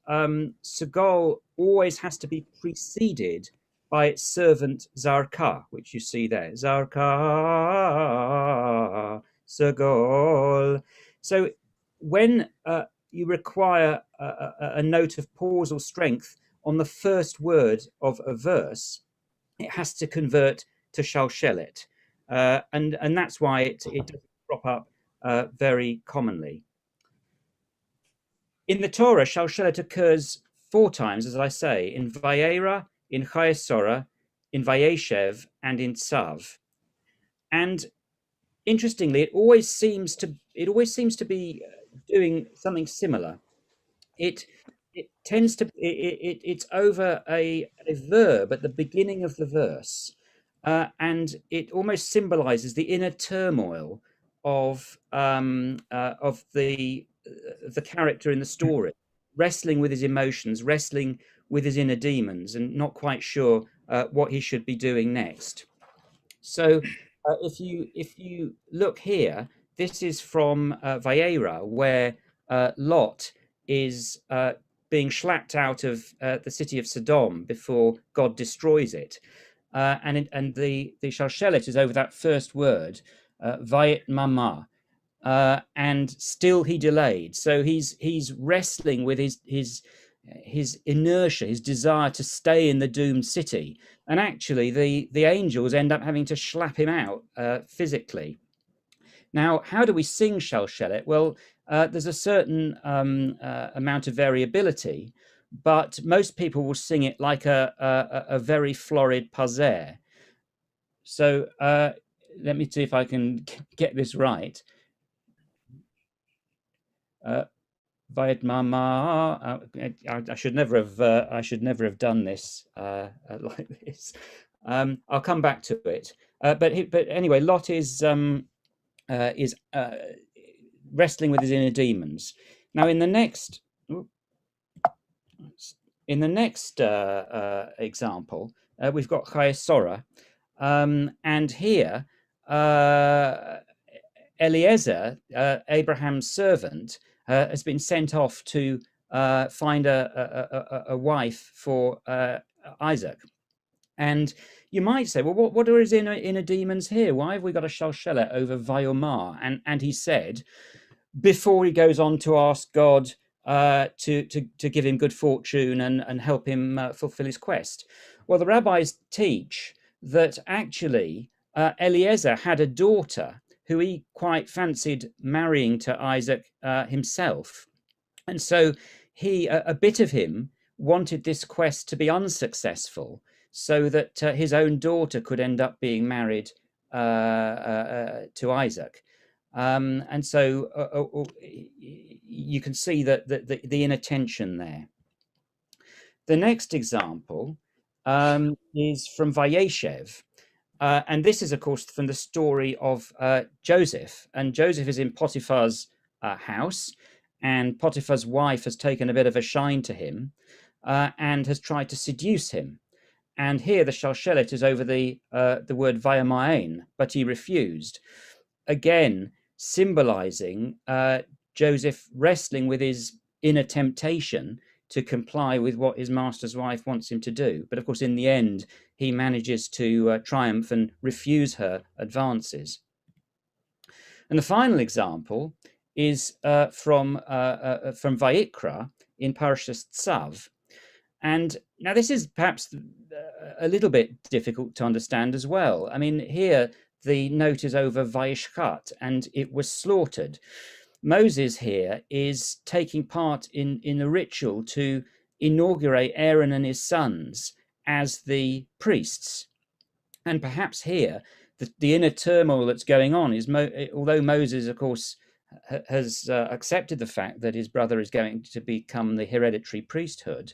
segol always has to be preceded by its servant Zarka, which you see there. Zarka, segol. So when you require a note of pausal strength on the first word of a verse, it has to convert to shalshelet. And that's why it doesn't crop up very commonly. In the Torah, shalshelet occurs 4 times, as I say, in Vayera, in Chayesora, in Vayeshev, and in Tzav. And interestingly, it always seems to be doing something similar. It's over a verb at the beginning of the verse, and it almost symbolizes the inner turmoil of the character in the story, wrestling with his emotions, wrestling with his inner demons, and not quite sure what he should be doing next. So if you look here, this is from Vayera, where Lot is being schlapped out of the city of Sodom before God destroys it. And the shalshelet is over that first word, vayet mama, and still he delayed. So he's wrestling with his inertia, his desire to stay in the doomed city, and actually the angels end up having to slap him out physically. Now, how do we sing shalshelet? Well, there's a certain amount of variability, but most people will sing it like a very florid pazer. So let me see if I can get this right. Vayet mama. I should never have done this like this. I'll come back to it. But anyway, Lot is wrestling with his inner demons. Now, in the next example, we've got Chayesora, and here Eliezer, Abraham's servant, has been sent off to find a wife for Isaac. And you might say, well, what are his inner demons here? Why have we got a shalshelet over Vayomar? And he said, before he goes on to ask God to give him good fortune and help him fulfill his quest. Well, the rabbis teach that actually Eliezer had a daughter who he quite fancied marrying to Isaac himself. And so a bit of him wanted this quest to be unsuccessful so that his own daughter could end up being married to Isaac. And so you can see that the inner tension there. The next example is from Vayeshev. And this is, of course, from the story of Joseph. And Joseph is in Potiphar's house, and Potiphar's wife has taken a bit of a shine to him and has tried to seduce him. And here the shalshelet is over the word vayamain, but he refused. Again, symbolizing Joseph wrestling with his inner temptation to comply with what his master's wife wants him to do. But of course, in the end, he manages to triumph and refuse her advances. And the final example is from Vayikra in Parashas Tzav. And now this is perhaps a little bit difficult to understand as well. I mean, here the note is over Vayishchat, and it was slaughtered. Moses here is taking part in a ritual to inaugurate Aaron and his sons as the priests. And perhaps here, the inner turmoil that's going on is, although Moses, of course, has accepted the fact that his brother is going to become the hereditary priesthood,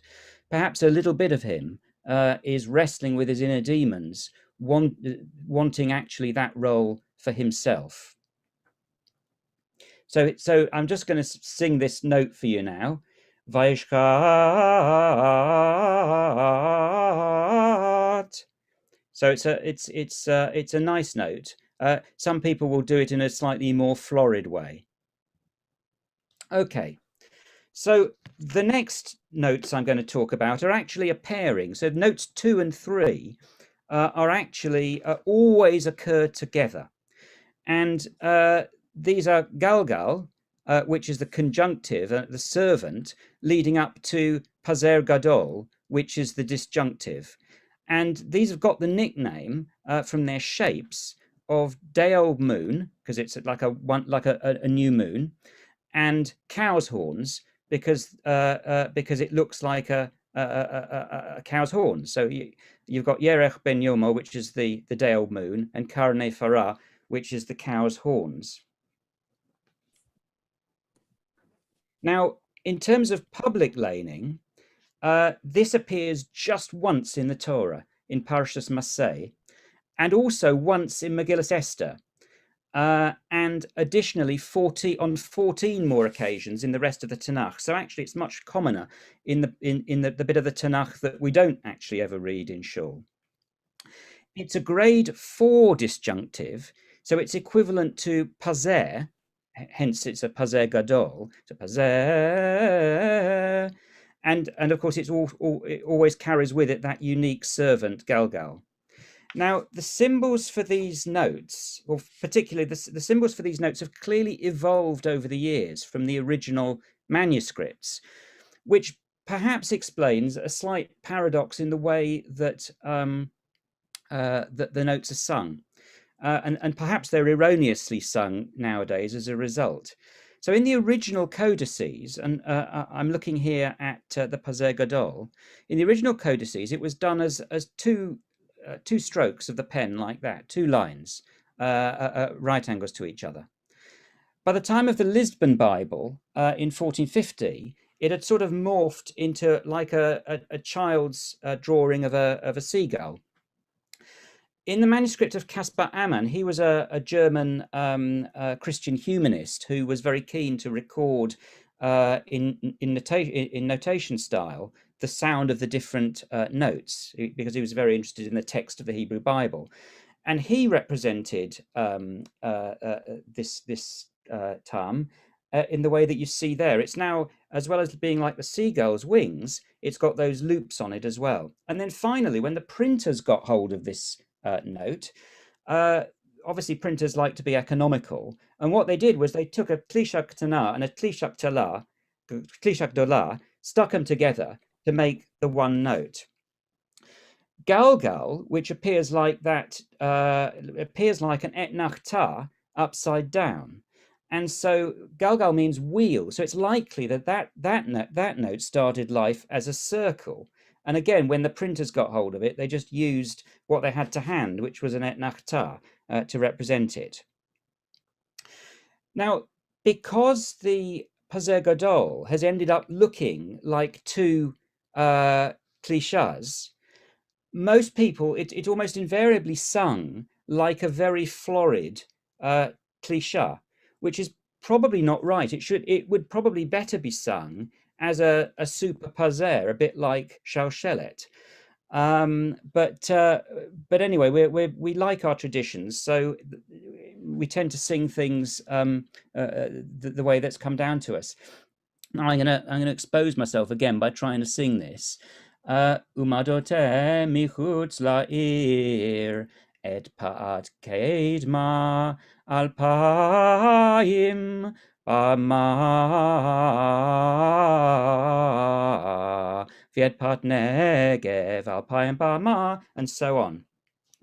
perhaps a little bit of him is wrestling with his inner demons, wanting actually that role for himself. So I'm just going to sing this note for you now. Vayishkat. So it's a nice note. Some people will do it in a slightly more florid way. Okay. So the next notes I'm going to talk about are actually a pairing. So notes 2 and 3 are actually always occur together. And these are Galgal, which is the conjunctive, the servant, leading up to Pazer Gadol, which is the disjunctive. And these have got the nickname from their shapes of day old moon, because it's like a new moon, and cow's horns, because it looks like a cow's horn. So you've got Yerech ben Yomo, which is the day old moon, and Karnei Farah, which is the cow's horns. Now, in terms of public laning, this appears just once in the Torah, in Parashas Maseh, and also once in Megillas Esther, and additionally 14 more occasions in the rest of the Tanakh. So actually, it's much commoner in the bit of the Tanakh that we don't actually ever read in Shul. It's a grade 4 disjunctive, so it's equivalent to pazer, hence it's a pazer gadol, it's a pazer, and of course it always carries with it that unique servant galgal. Now, the symbols for these notes, or particularly the symbols for these notes, have clearly evolved over the years from the original manuscripts, which perhaps explains a slight paradox in the way that that the notes are sung, and perhaps they're erroneously sung nowadays as a result. So in the original codices, and I'm looking here at the Pazer Gadol, in the original codices, it was done as two strokes of the pen like that, 2 lines, right angles to each other. By the time of the Lisbon Bible in 1450, it had sort of morphed into like a child's drawing of a seagull. In the manuscript of Caspar Ammann, he was a German Christian humanist who was very keen to record in notation style the sound of the different notes, because he was very interested in the text of the Hebrew Bible. And he represented this tam in the way that you see there. It's now, as well as being like the seagull's wings, it's got those loops on it as well. And then finally, when the printers got hold of this note, obviously printers like to be economical, and what they did was they took a klishak tana and a klishak dola, stuck them together to make the one note. Galgal, which appears like that, appears like an etnach ta upside down, and so galgal means wheel. So it's likely that note started life as a circle. And again, when the printers got hold of it, they just used what they had to hand, which was an etnach ta, to represent it. Now, because the Pazer Gadol has ended up looking like 2 klishas, most people, it almost invariably sung like a very florid klisha, which is probably not right. It would probably better be sung as a super pazer, a bit like Shalshelet. But anyway, we like our traditions, so we tend to sing things the way that's come down to us. Now I'm gonna expose myself again by trying to sing this. Umadote michutz la'ir et pa'at kedma alpayim bama viet pat negev alpayim bama, and so on.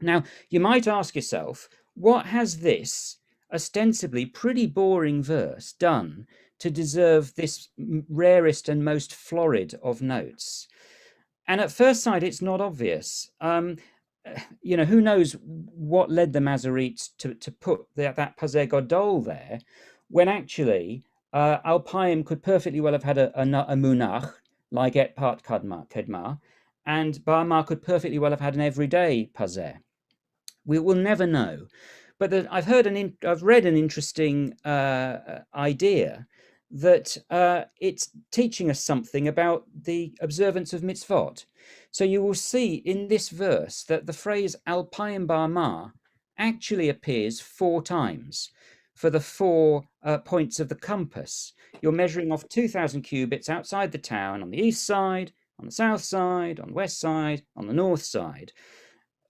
Now, you might ask yourself, what has this ostensibly pretty boring verse done to deserve this rarest and most florid of notes? And at first sight, it's not obvious. You know, who knows what led the Masoretes to put that Pazer Gadol there, when actually Alpayim could perfectly well have had a munach, like et part kedma, and Bama could perfectly well have had an everyday Pazer. We will never know. But I've read an interesting idea that it's teaching us something about the observance of mitzvot. So you will see in this verse that the phrase Alpayim Ba'ama actually appears 4 times for the 4 points of the compass. You're measuring off 2,000 cubits outside the town, on the east side, on the south side, on the west side, on the north side.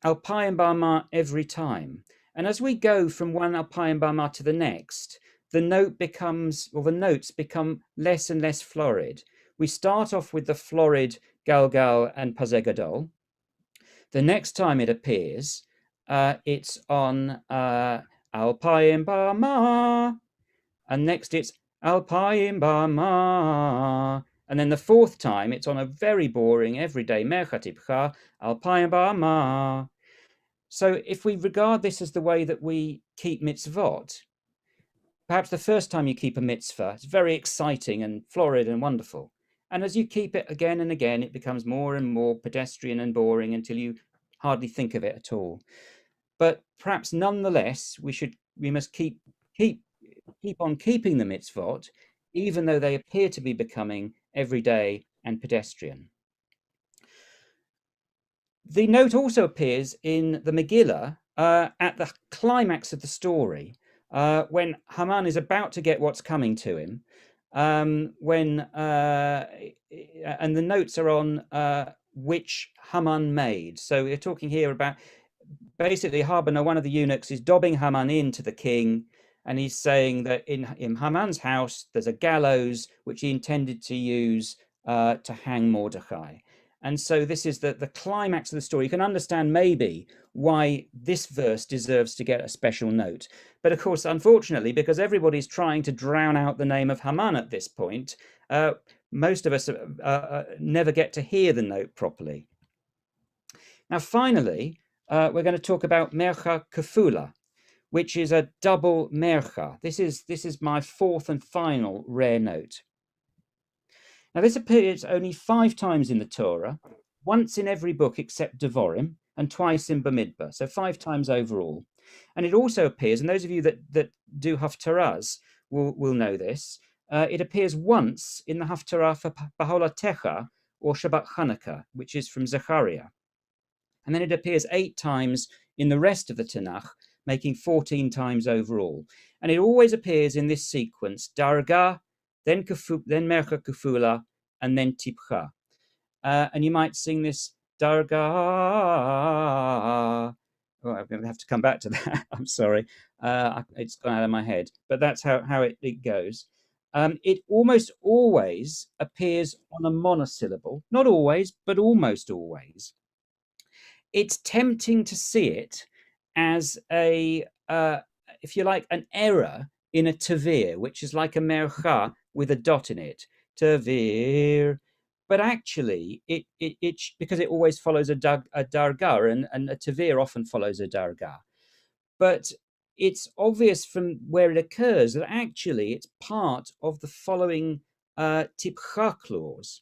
Alpayim Ba'ama every time. And as we go from one Alpayim Ba'ama to the next, the notes become less and less florid. We start off with the florid Galgal and Pazer Gadol. The next time it appears, it's on Alpayim Ba'ama, and next it's Alpayim Ba'ama, and then the 4th time it's on a very boring everyday Merca Cafula, Alpayim Ba'ama. So if we regard this as the way that we keep mitzvot, perhaps the first time you keep a mitzvah, it's very exciting and florid and wonderful. And as you keep it again and again, it becomes more and more pedestrian and boring until you hardly think of it at all. But perhaps nonetheless, we must keep on keeping the mitzvot, even though they appear to be becoming everyday and pedestrian. The note also appears in the Megillah at the climax of the story, when Haman is about to get what's coming to him. And the notes are on which Haman made. So we're talking here about basically Harbona, one of the eunuchs, is dobbing Haman into the king, and he's saying that in Haman's house there's a gallows which he intended to use to hang Mordecai. And so this is the climax of the story. You can understand maybe why this verse deserves to get a special note. But of course, unfortunately, because everybody's trying to drown out the name of Haman at this point, most of us never get to hear the note properly. Now, finally, we're going to talk about Merca Cafula, which is a double Merca. This is my fourth and final rare note. Now, this appears only 5 times in the Torah, once in every book except Devorim, and twice in Bamidbar, so 5 times overall. And it also appears, and those of you that do Haftarahs will know this, it appears once in the Haftarah for Baholatecha, or Shabbat Hanukkah, which is from Zechariah. And then it appears 8 times in the rest of the Tanakh, making 14 times overall. And it always appears in this sequence: Darga, then Merca Cafula, and then Tipcha. And you might sing this Darga. Oh, I'm going to have to come back to that. I'm sorry. It's gone out of my head. But that's how it goes. It almost always appears on a monosyllable. Not always, but almost always. It's tempting to see it as a, if you like, an error in a tavir, which is like a mercha with a dot in it, tavir. But actually, it because it always follows a darga, and a tavir often follows a darga. But it's obvious from where it occurs that actually it's part of the following tipcha clause.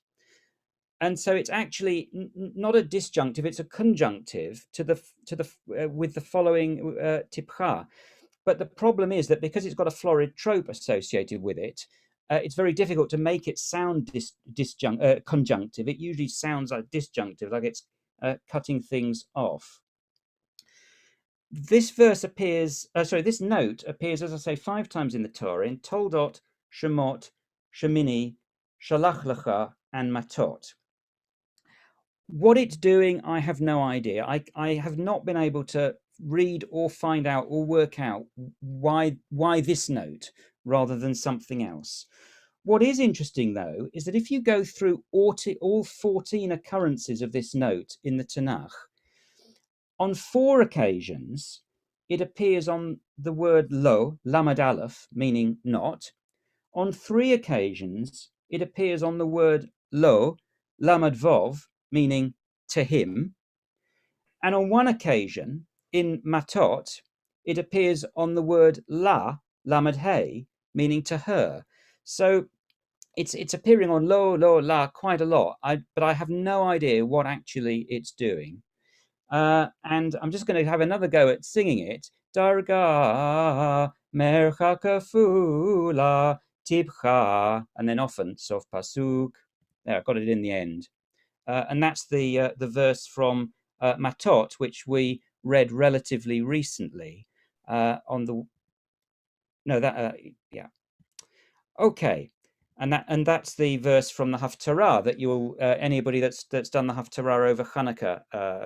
And so it's actually not a disjunctive; it's a conjunctive with the following tipcha. But the problem is that because it's got a florid trope associated with it, it's very difficult to make it sound conjunctive. It usually sounds like disjunctive, like it's cutting things off. This verse appears, this note appears, as I say, 5 times in the Torah, in Toldot, Shemot, Shemini, Shalach Lecha, and Matot. What it's doing, I have no idea. I have not been able to read or find out or work out why this note rather than something else. What is interesting, though, is that if you go through all 14 occurrences of this note in the Tanakh, on 4 occasions, it appears on the word lo, lamed aleph, meaning not. On 3 occasions, it appears on the word lo, lamed vov, meaning to him. And on 1 occasion, in Matot, it appears on the word la, lamed he, meaning to her. So it's appearing on lo, la quite a lot, but I have no idea what actually it's doing. And I'm just going to have another go at singing it. Darga, Merca Cafula, Tipcha, and then often Sof Pasuk. There, I got it in the end. And that's the verse from Matot, which we read relatively recently Okay. And that's the verse from the Haftarah that you'll anybody that's done the Haftarah over Hanukkah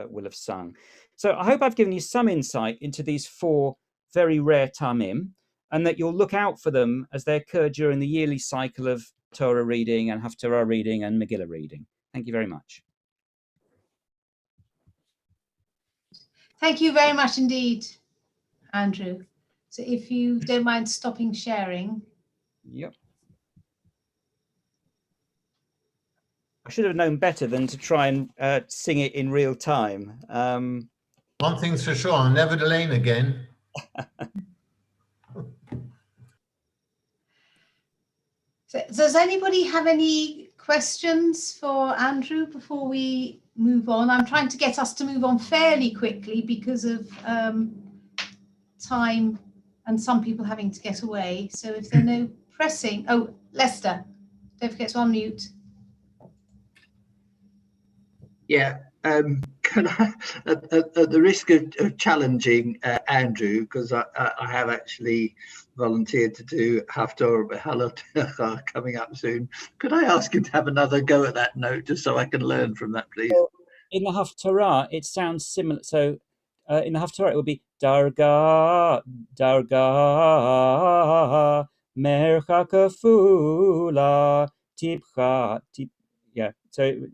will have sung. So I hope I've given you some insight into these 4 very rare tamim, and that you'll look out for them as they occur during the yearly cycle of Torah reading and Haftarah reading and Megillah reading. Thank you very much. Thank you very much indeed, Andrew. So if you don't mind stopping sharing. Yep. I should have known better than to try and sing it in real time. One thing's for sure, I'll never delay again. So does anybody have any questions for Andrew before we move on? I'm trying to get us to move on fairly quickly because of time and some people having to get away. So if there are no pressing, oh, Lester, don't forget to unmute. Yeah, Can I, at the risk of challenging Andrew, because I have actually volunteered to do Haftorah coming up soon, could I ask him to have another go at that note, just so I can learn from that, please? Well, in the Haftorah, it sounds similar. So in the Haftorah, it would be Darga, Darga, Merca Cafula, Tipcha, Tip. Yeah. So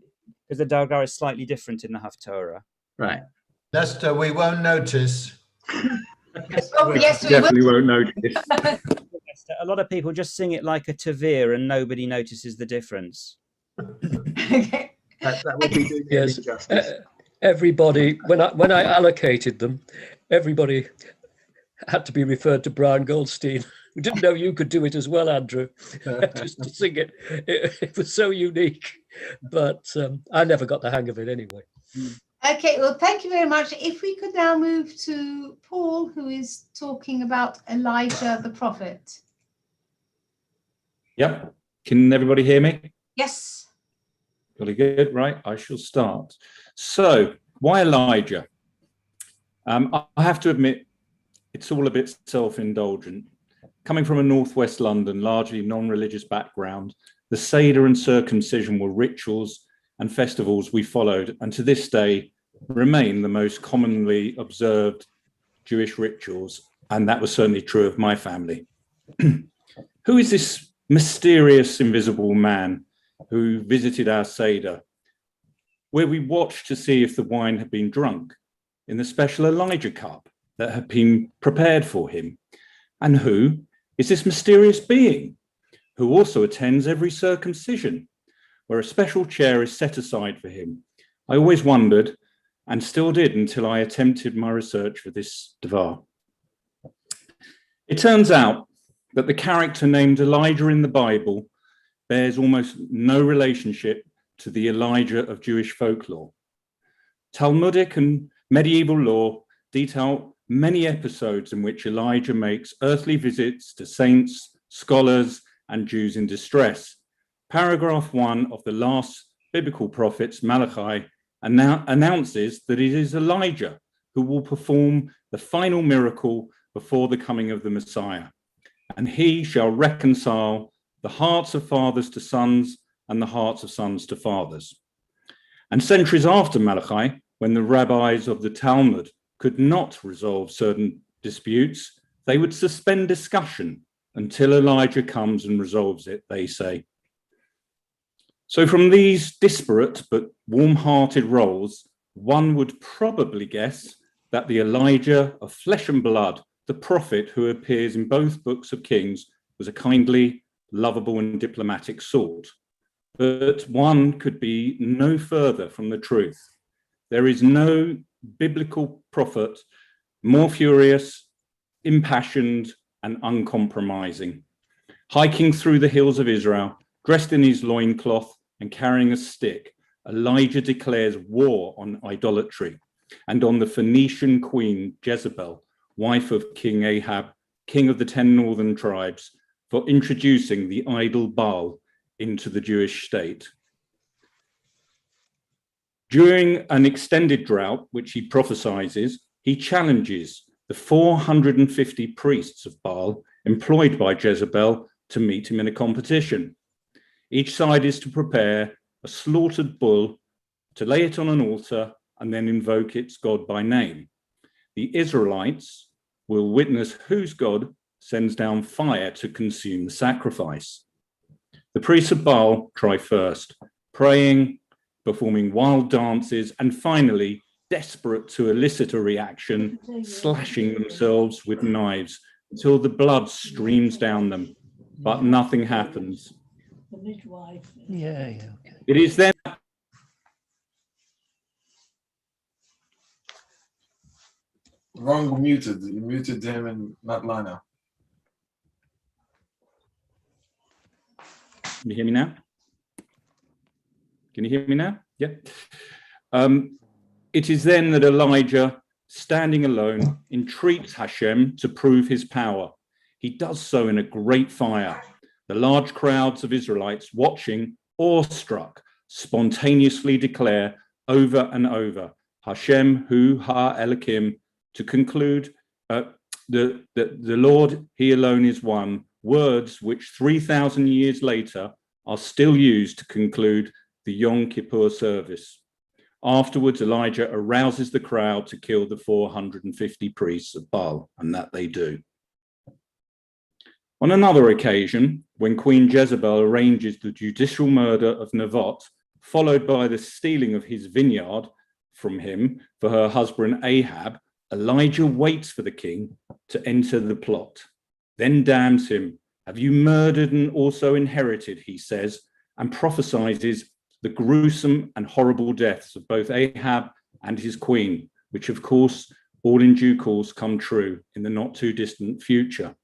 because the Darga is slightly different in the Haftorah. Right. Lester, we won't notice. Oh, yes, we Definitely won't notice. A lot of people just sing it like a tavir and nobody notices the difference. Okay. That would be doing Yes. injustice. Everybody, when I allocated them, everybody had to be referred to Brian Goldstein. We didn't know you could do it as well, Andrew. Just to sing it. It was so unique, but I never got the hang of it anyway. Okay, well, thank you very much. If we could now move to Paul, who is talking about Elijah the prophet. Yep. Can everybody hear me? Yes. Really good. Right. I shall start. So, why Elijah? I have to admit, it's all a bit self-indulgent. Coming from a northwest London, largely non-religious background, the Seder and circumcision were rituals and festivals we followed, and to this day remain the most commonly observed Jewish rituals, and that was certainly true of my family. Who is this mysterious invisible man who visited our Seder, where we watched to see if the wine had been drunk in the special Elijah cup that had been prepared for him? And who is this mysterious being who also attends every circumcision, where a special chair is set aside for him? I always wondered, and still did until I attempted my research for this Devar. It turns out that the character named Elijah in the Bible bears almost no relationship to the Elijah of Jewish folklore. Talmudic and medieval law detail many episodes in which Elijah makes earthly visits to saints, scholars, and Jews in distress. Paragraph 1 of the last biblical prophets, Malachi, announces that it is Elijah who will perform the final miracle before the coming of the Messiah. And he shall reconcile the hearts of fathers to sons and the hearts of sons to fathers. And centuries after Malachi, when the rabbis of the Talmud could not resolve certain disputes, they would suspend discussion until Elijah comes and resolves it, they say. So from these disparate but warm-hearted roles, one would probably guess that the Elijah of flesh and blood, the prophet who appears in both books of Kings, was a kindly, lovable and diplomatic sort. But one could be no further from the truth. There is no biblical prophet more furious, impassioned and uncompromising. Hiking through the hills of Israel, dressed in his loincloth and carrying a stick, Elijah declares war on idolatry and on the Phoenician queen Jezebel, wife of King Ahab, king of the 10 northern tribes, for introducing the idol Baal into the Jewish state. During an extended drought, which he prophesies, he challenges the 450 priests of Baal employed by Jezebel to meet him in a competition. Each side is to prepare a slaughtered bull, to lay it on an altar, and then invoke its god by name. The Israelites will witness whose god sends down fire to consume the sacrifice. The priests of Baal try first, praying, performing wild dances, and finally, desperate to elicit a reaction, slashing themselves with knives until the blood streams down them, but nothing happens. The midwife. Yeah, yeah. Okay. It is then Wrong, muted. You muted him and not Lana. Can you hear me now? Can you hear me now? Yeah. It is then that Elijah, standing alone, entreats Hashem to prove his power. He does so in a great fire. The large crowds of Israelites watching, awestruck, spontaneously declare, over and over, Hashem Hu Ha Elohim, to conclude the Lord, He alone is one, words which 3,000 years later are still used to conclude the Yom Kippur service. Afterwards, Elijah arouses the crowd to kill the 450 priests of Baal, and that they do. On another occasion, when Queen Jezebel arranges the judicial murder of Naboth, followed by the stealing of his vineyard from him for her husband Ahab, Elijah waits for the king to enter the plot, then damns him. Have you murdered and also inherited, he says, and prophesies the gruesome and horrible deaths of both Ahab and his queen, which of course, all in due course come true in the not too distant future.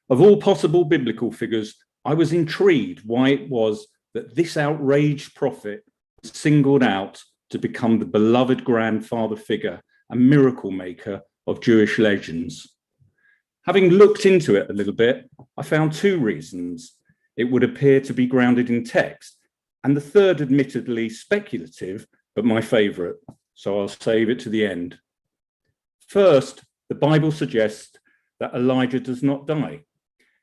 Of all possible biblical figures, I was intrigued why it was that this outraged prophet was singled out to become the beloved grandfather figure and miracle maker of Jewish legends. Having looked into it a little bit, I found two reasons. It would appear to be grounded in text, and the third admittedly speculative, but my favorite, so I'll save it to the end. First, the Bible suggests that Elijah does not die.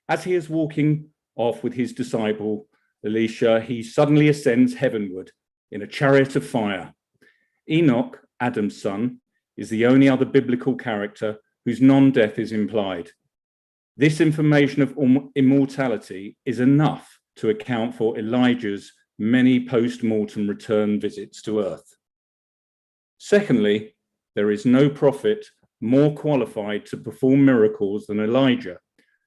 As he is walking off with his disciple, Elisha, he suddenly ascends heavenward in a chariot of fire. Enoch, Adam's son, is the only other biblical character whose non-death is implied. This information of immortality is enough to account for Elijah's many post-mortem return visits to earth. Secondly, there is no prophet more qualified to perform miracles than Elijah.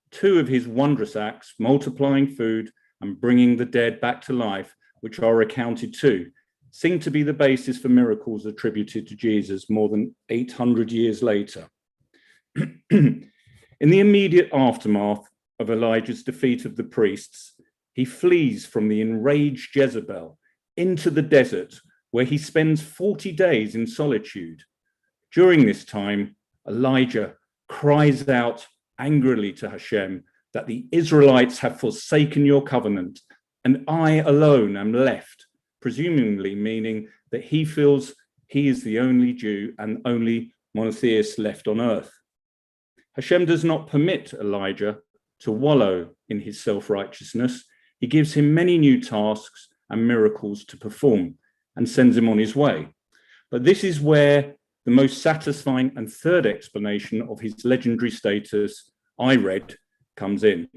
Two of his wondrous acts, multiplying food and bringing the dead back to life, which are accounted to, seem to be the basis for miracles attributed to Jesus more than 800 years later. In the immediate aftermath of Elijah's defeat of the priests, he flees from the enraged Jezebel into the desert, where he spends 40 days in solitude. During this time, Elijah cries out angrily to Hashem that the Israelites have forsaken your covenant, and I alone am left, presumably meaning that he feels he is the only Jew and only monotheist left on earth. Hashem does not permit Elijah to wallow in his self-righteousness. He gives him many new tasks and miracles to perform and sends him on his way. But this is where the most satisfying and third explanation of his legendary status I read comes in,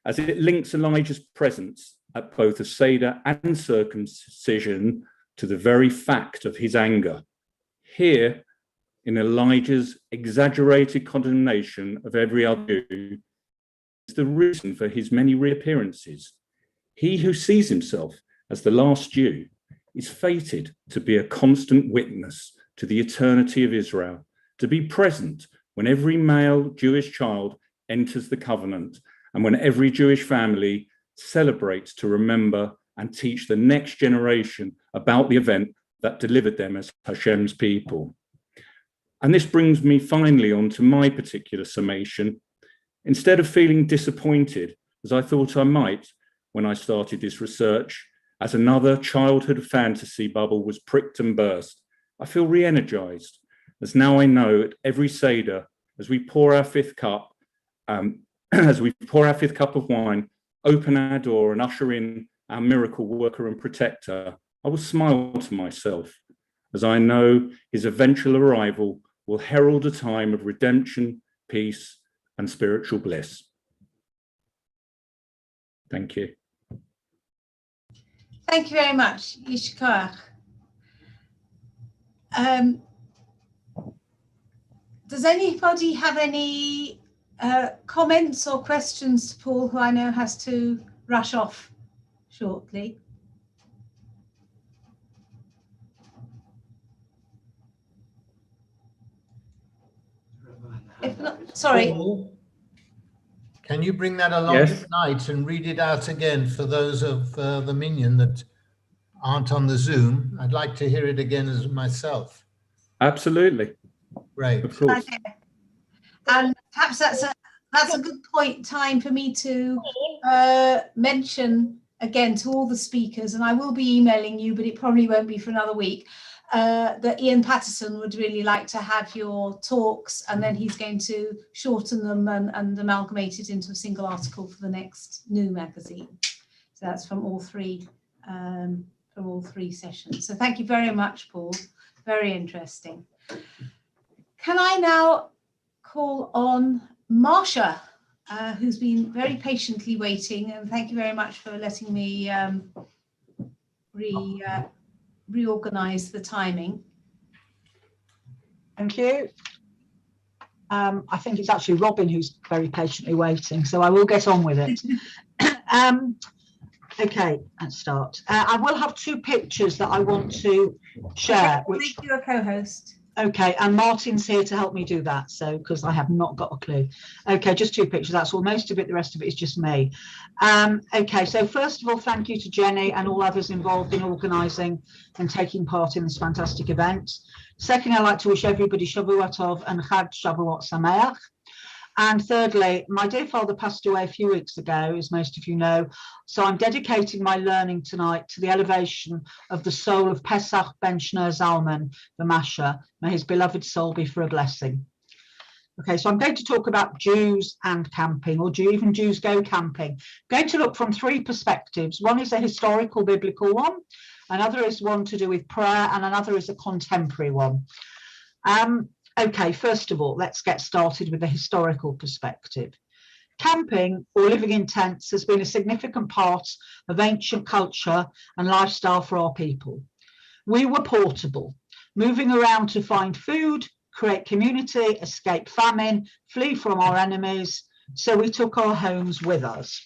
as it links Elijah's presence at both a Seder and circumcision to the very fact of his anger. Here, in Elijah's exaggerated condemnation of every other Jew, is the reason for his many reappearances. He who sees himself as the last Jew is fated to be a constant witness to the eternity of Israel, to be present when every male Jewish child enters the covenant and when every Jewish family celebrates to remember and teach the next generation about the event that delivered them as Hashem's people. And this brings me finally on to my particular summation. Instead of feeling disappointed, as I thought I might when I started this research, as another childhood fantasy bubble was pricked and burst, I feel re-energized, as now I know at every Seder, as we pour our fifth cup of wine, open our door and usher in our miracle worker and protector, I will smile to myself, as I know his eventual arrival will herald a time of redemption, peace, and spiritual bliss. Thank you. Thank you very much, Yishkoach. Does anybody have any comments or questions to Paul, who I know has to rush off shortly? If not, sorry. Paul, can you bring that along tonight and read it out again for those of the Minyan that aren't on the Zoom? I'd like to hear it again as myself. Absolutely. Great. Of course. And perhaps that's a good time for me to mention again to all the speakers, and I will be emailing you, but it probably won't be for another week, that Ian Patterson would really like to have your talks, and then he's going to shorten them and amalgamate it into a single article for the next new magazine. So that's from all three sessions. So thank you very much, Paul. Very interesting. Can I now call on Marsha, who's been very patiently waiting, and thank you very much for letting me reorganize the timing. Thank you. I think it's actually Robin who's very patiently waiting, so I will get on with it. Okay, let's start. I will have two pictures that I want to share. Which make you a co-host. Okay, and Martin's here to help me do that, so because I have not got a clue. Okay, just two pictures, that's all. Most of it, the rest of it is just me. Okay, so first of all, thank you to Jenny and all others involved in organising and taking part in this fantastic event. Secondly, I'd like to wish everybody Shavuot Tov and Chag Shavuot Sameach. And thirdly, my dear father passed away a few weeks ago, as most of you know, so I'm dedicating my learning tonight to the elevation of the soul of Pesach ben Shneur Zalman, the Masha. May his beloved soul be for a blessing. Okay, so I'm going to talk about Jews and camping, or do even Jews go camping? I'm going to look from three perspectives. One is a historical biblical one, another is one to do with prayer, and another is a contemporary one. Okay, first of all, let's get started with the historical perspective. Camping or living in tents has been a significant part of ancient culture and lifestyle for our people. We were portable, moving around to find food, create community, escape famine, flee from our enemies, so we took our homes with us.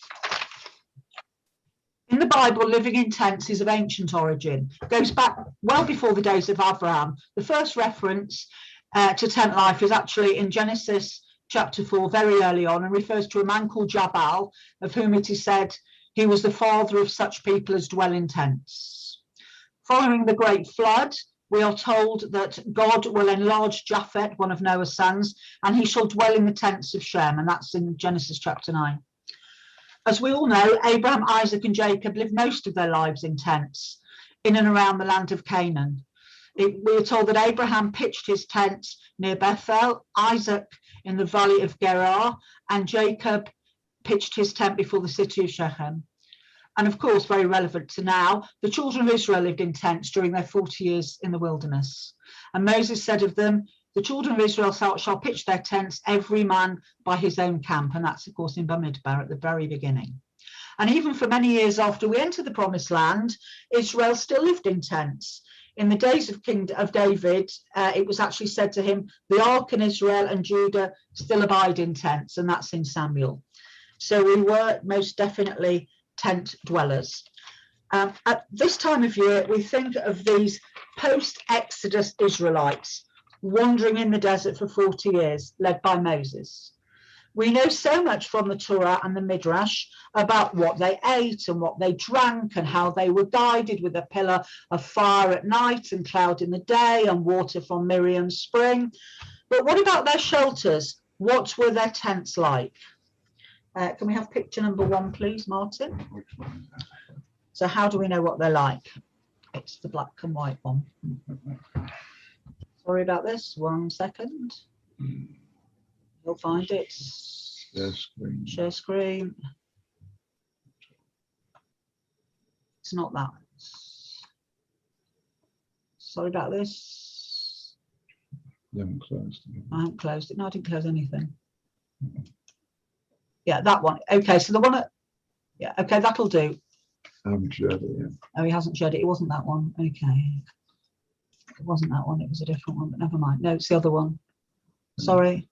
In the Bible, living in tents is of ancient origin. It goes back well before the days of Abraham. The first reference to tent life is actually in Genesis chapter 4, very early on, and refers to a man called Jabal, of whom it is said he was the father of such people as dwell in tents. Following the great flood, we are told that God will enlarge Japhet, one of Noah's sons, and he shall dwell in the tents of Shem, and that's in Genesis chapter 9. As we all know, Abraham, Isaac, and Jacob lived most of their lives in tents in and around the land of Canaan. We are told that Abraham pitched his tent near Bethel, Isaac in the valley of Gerar, and Jacob pitched his tent before the city of Shechem. And of course, very relevant to now, the children of Israel lived in tents during their 40 years in the wilderness. And Moses said of them, the children of Israel shall pitch their tents, every man by his own camp. And that's, of course, in Bamidbar at the very beginning. And even for many years after we entered the promised land, Israel still lived in tents. In the days of David, it was actually said to him, the ark in Israel and Judah still abide in tents, and that's in Samuel. So we were most definitely tent dwellers. At this time of year, we think of these post-Exodus Israelites wandering in the desert for 40 years, led by Moses. We know so much from the Torah and the Midrash about what they ate and what they drank and how they were guided with a pillar of fire at night and cloud in the day and water from Miriam's spring. But what about their shelters? What were their tents like? Can we have picture number 1, please, Martin? So how do we know what they're like? It's the black and white one. Sorry about this, 1 second. You'll find it. Share screen. Share screen. It's not that. Sorry about this. You haven't closed it. I haven't closed it. No, I didn't close anything. Yeah, that one. Okay, so the one that, yeah, okay, that'll do. I haven't shared it yet. Oh, he hasn't shared it. It wasn't that one. Okay. It wasn't that one. It was a different one, but never mind. No, it's the other one. Sorry.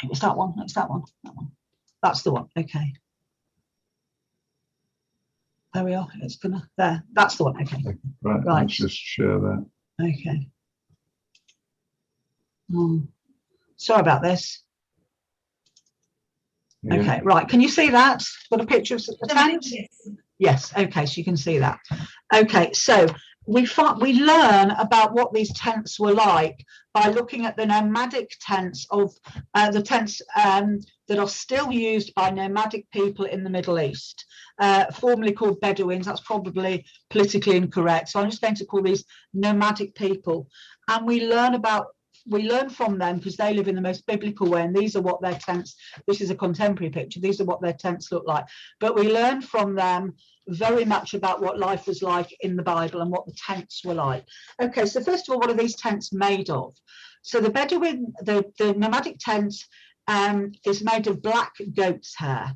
It was that one. It's that one. That one. That's the one. Okay. There we are. It's gonna there. That's the one. Okay. Right. Right. Let's just share that. Okay. Sorry about this. Yeah. Okay. Right. Can you see that? Got a picture of the tent? Yes. Okay. So you can see that. Okay. So we learn about what these tents were like by looking at the nomadic tents of the tents that are still used by nomadic people in the Middle East, formerly called Bedouins. That's probably politically incorrect, so I'm just going to call these nomadic people. And we learn from them because they live in the most biblical way, and these are what their tents, this is a contemporary picture, these are what their tents look like. But we learn from them very much about what life was like in the Bible and what the tents were like. Okay, so first of all, what are these tents made of? So the Bedouin, the nomadic tent is made of black goat's hair,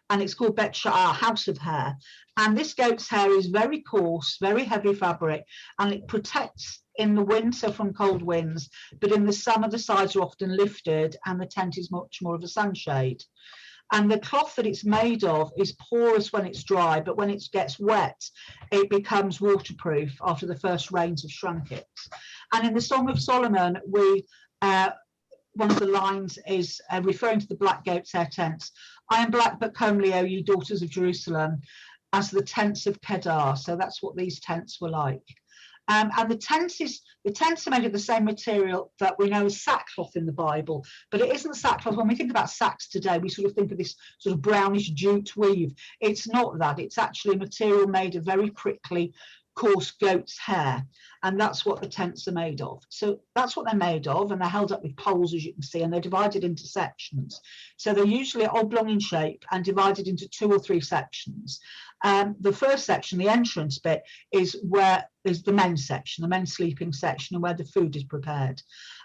and it's called Bet Sha'ar, house of hair. And this goat's hair is very coarse, very heavy fabric, and it protects in the winter from cold winds, but in the summer the sides are often lifted and the tent is much more of a sunshade. And the cloth that it's made of is porous when it's dry, but when it gets wet, it becomes waterproof after the first rains have shrunk it. And in the Song of Solomon, one of the lines is referring to the black goat's hair tents. I am black but comely, O ye daughters of Jerusalem, as the tents of Kedar. So that's what these tents were like. And the tents are made of the same material that we know as sackcloth in the Bible, but it isn't sackcloth. When we think about sacks today, we sort of think of this sort of brownish jute weave. It's not that. It's actually material made of very prickly, coarse goat's hair, and that's what the tents are made of. So that's what they're made of, and they're held up with poles, as you can see, and they're divided into sections. So they're usually oblong in shape and divided into 2 or 3 sections. The first section, the entrance bit, is where is the men's section, the men's sleeping section, and where the food is prepared.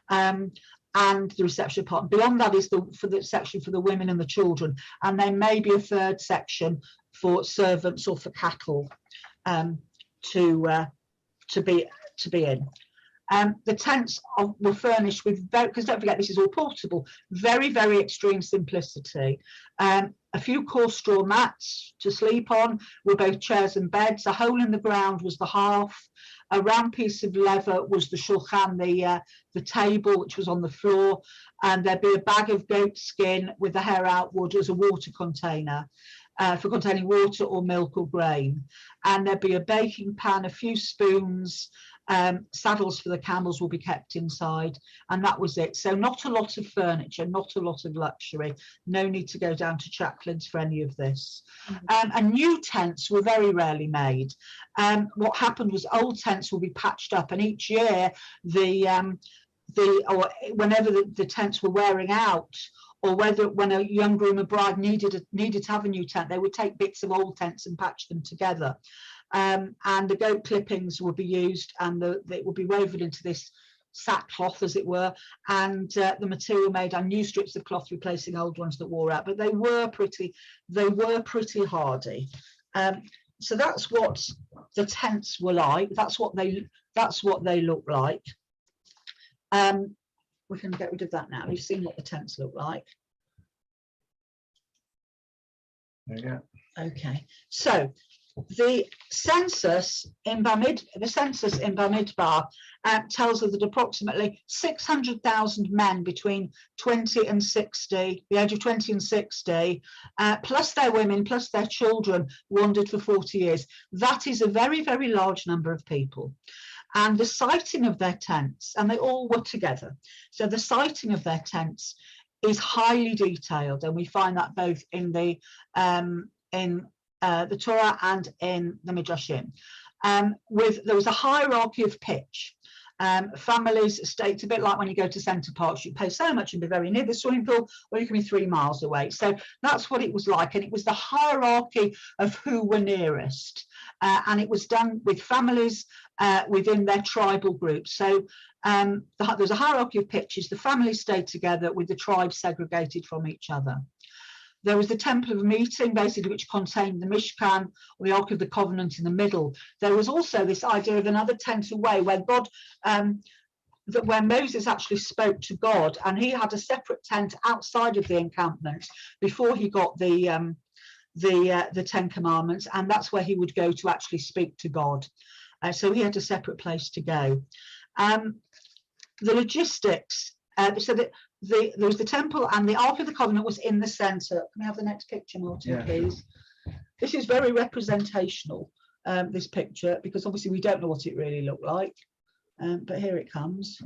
And the reception part. Beyond that is the section for the women and the children, and there may be a third section for servants or for cattle to be in. The tents were furnished with, because don't forget this is all portable, very, very extreme simplicity. A few coarse straw mats to sleep on with both chairs and beds. A hole in the ground was the hearth. A round piece of leather was the shulchan, the table, which was on the floor. And there'd be a bag of goat skin with the hair outward as a water container. For containing water or milk or grain. And there'd be a baking pan, a few spoons, saddles for the camels will be kept inside, and that was it. So not a lot of furniture, not a lot of luxury, no need to go down to Chaplain's for any of this. And new tents were very rarely made. What happened was old tents will be patched up, and each year or whenever the tents were wearing out, or when a young groom or bride needed to have a new tent, they would take bits of old tents and patch them together. And the goat clippings would be used, and it would be woven into this sackcloth, as it were, and the material made on new strips of cloth replacing old ones that wore out. But they were pretty hardy. So that's what the tents were like. That's what they look like. We can get rid of that now. You've seen what the tents look like. Yeah. Okay, so the census in Bamidbar tells us that approximately 600,000 men between 20 and 60, the age of 20 and 60, plus their women, plus their children, wandered for 40 years. That is a very, very large number of people. And the siting of their tents, and they all were together. So the siting of their tents is highly detailed, and we find that both in the Torah and in the Midrashim. There was a hierarchy of pitch. Families stay, it's a bit like when you go to Centre Parks, you pay so much and be very near the swimming pool, or you can be 3 miles away. So that's what it was like, and it was the hierarchy of who were nearest, and it was done with families within their tribal groups. So there's a hierarchy of pitches. The families stayed together with the tribes segregated from each other. There was the Temple of Meeting, basically, which contained the Mishkan, or the Ark of the Covenant, in the middle. There was also this idea of another tent away, where God, where Moses actually spoke to God, and he had a separate tent outside of the encampment before he got the 10 Commandments, and that's where he would go to actually speak to God. So he had a separate place to go. The logistics, so that there was the temple, and the Ark of the Covenant was in the centre. Can we have the next picture, Martin, please? This is very representational this picture, because obviously we don't know what it really looked like. But here it comes.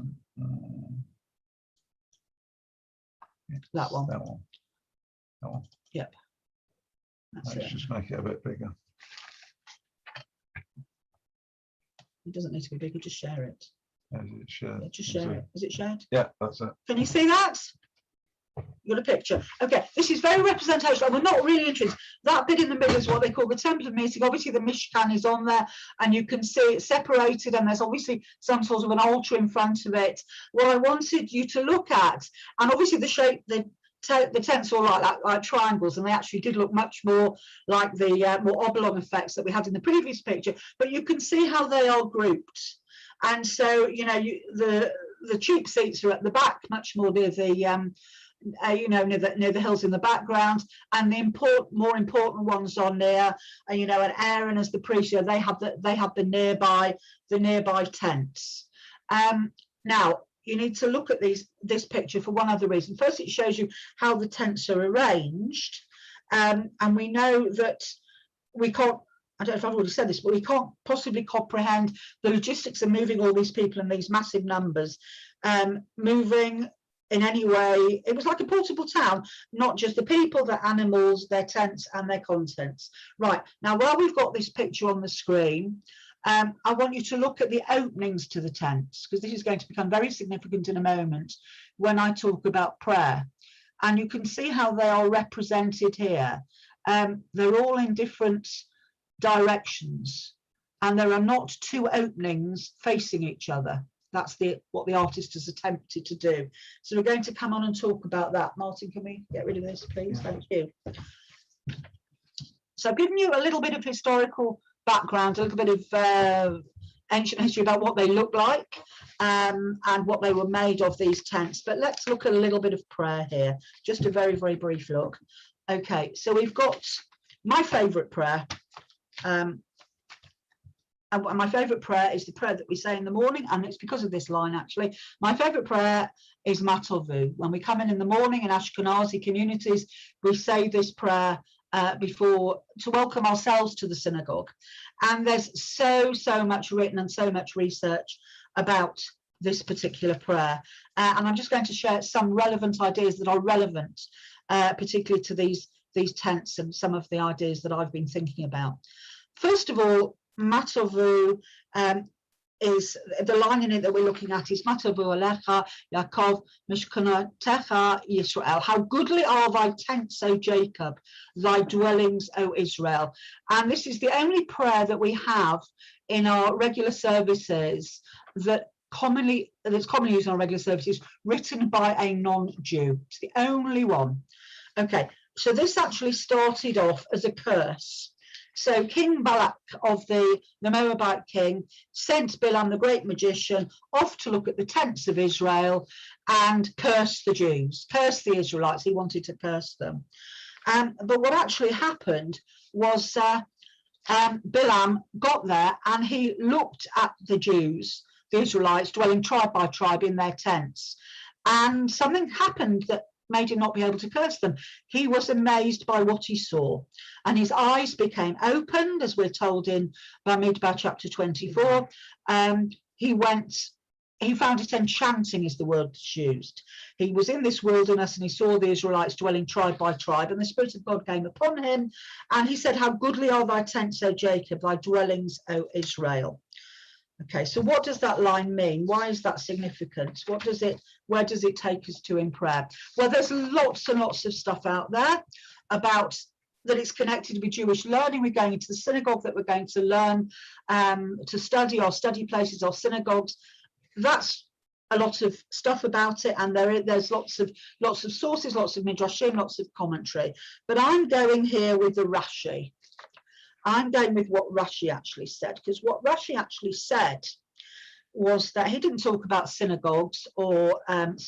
That one. That one. That one. Yep. That's Let's it. just make it a bit bigger. It doesn't need to be bigger, just share it. Is it shared? Yeah, just share it. Is it shared? Yeah, that's it. Can you see that? You got a picture. Okay, this is very representational. We're not really interested. That bit in the middle is what they call the temple of meeting. Obviously, the Mishkan is on there, and you can see it separated, and there's obviously some sort of an altar in front of it. What I wanted you to look at, and obviously the shape, the tents are all like that, like triangles, and they actually did look much more like the more oblong effects that we had in the previous picture. But you can see how they are grouped, and so you know the cheap seats are at the back, much more near the you know, near the hills in the background, and the more important ones are near, you know, and Aaron as the priest, they have the nearby tents. Now you need to look at this picture for one other reason. First, it shows you how the tents are arranged, and we know that we can't. I don't know if I've already said this, but we can't possibly comprehend the logistics of moving all these people in these massive numbers, moving in any way. It was like a portable town, not just the people, the animals, their tents and their contents. Right, now while we've got this picture on the screen, I want you to look at the openings to the tents, because this is going to become very significant in a moment when I talk about prayer. And you can see how they are represented here. They're all in different directions, and there are not two openings facing each other. That's what the artist has attempted to do. So we're going to come on and talk about that. Martin, can we get rid of this, please? Yeah. Thank you. So I've given you a little bit of historical background, a little bit of ancient history about what they look like and what they were made of, these tents. But let's look at a little bit of prayer here. Just a very, very brief look. Okay, so we've got my favourite prayer. And my favourite prayer is the prayer that we say in the morning, and it's because of this line actually. My favourite prayer is Matovu. When we come in the morning in Ashkenazi communities, we say this prayer before to welcome ourselves to the synagogue. And there's so much written and so much research about this particular prayer. And I'm just going to share some relevant ideas that are relevant, particularly to these tents and some of the ideas that I've been thinking about. First of all, Matovu is the line in it that we're looking at is Matovu Alecha Yaakov Mishkanetecha Yisrael. How goodly are thy tents, O Jacob, thy dwellings, O Israel. And this is the only prayer that we have in our regular services that's commonly used in our regular services, written by a non-Jew. It's the only one. Okay, so this actually started off as a curse. So King Balak of the Moabite king sent Bilam, the great magician, off to look at the tents of Israel and curse the Jews, curse the Israelites. He wanted to curse them. But what actually happened was Bilam got there and he looked at the Jews, the Israelites, dwelling tribe by tribe in their tents. And something happened that made him not be able to curse them. He was amazed by what he saw, and his eyes became opened, as we're told in Bamidbar chapter 24. He found it enchanting, is the word used. He was in this wilderness and he saw the Israelites dwelling tribe by tribe, and the Spirit of God came upon him, and he said, how goodly are thy tents, O Jacob, thy dwellings, O Israel. Okay, so what does that line mean? Why is that significant? Where does it take us to in prayer? Well, there's lots and lots of stuff out there about that it's connected with Jewish learning. We're going into the synagogue, that we're going to learn to study, our study places, our synagogues. That's a lot of stuff about it, and there's lots of sources, lots of midrashim, lots of commentary. But I'm going here with the Rashi. I'm going with what Rashi actually said, because what Rashi actually said was that he didn't talk about synagogues or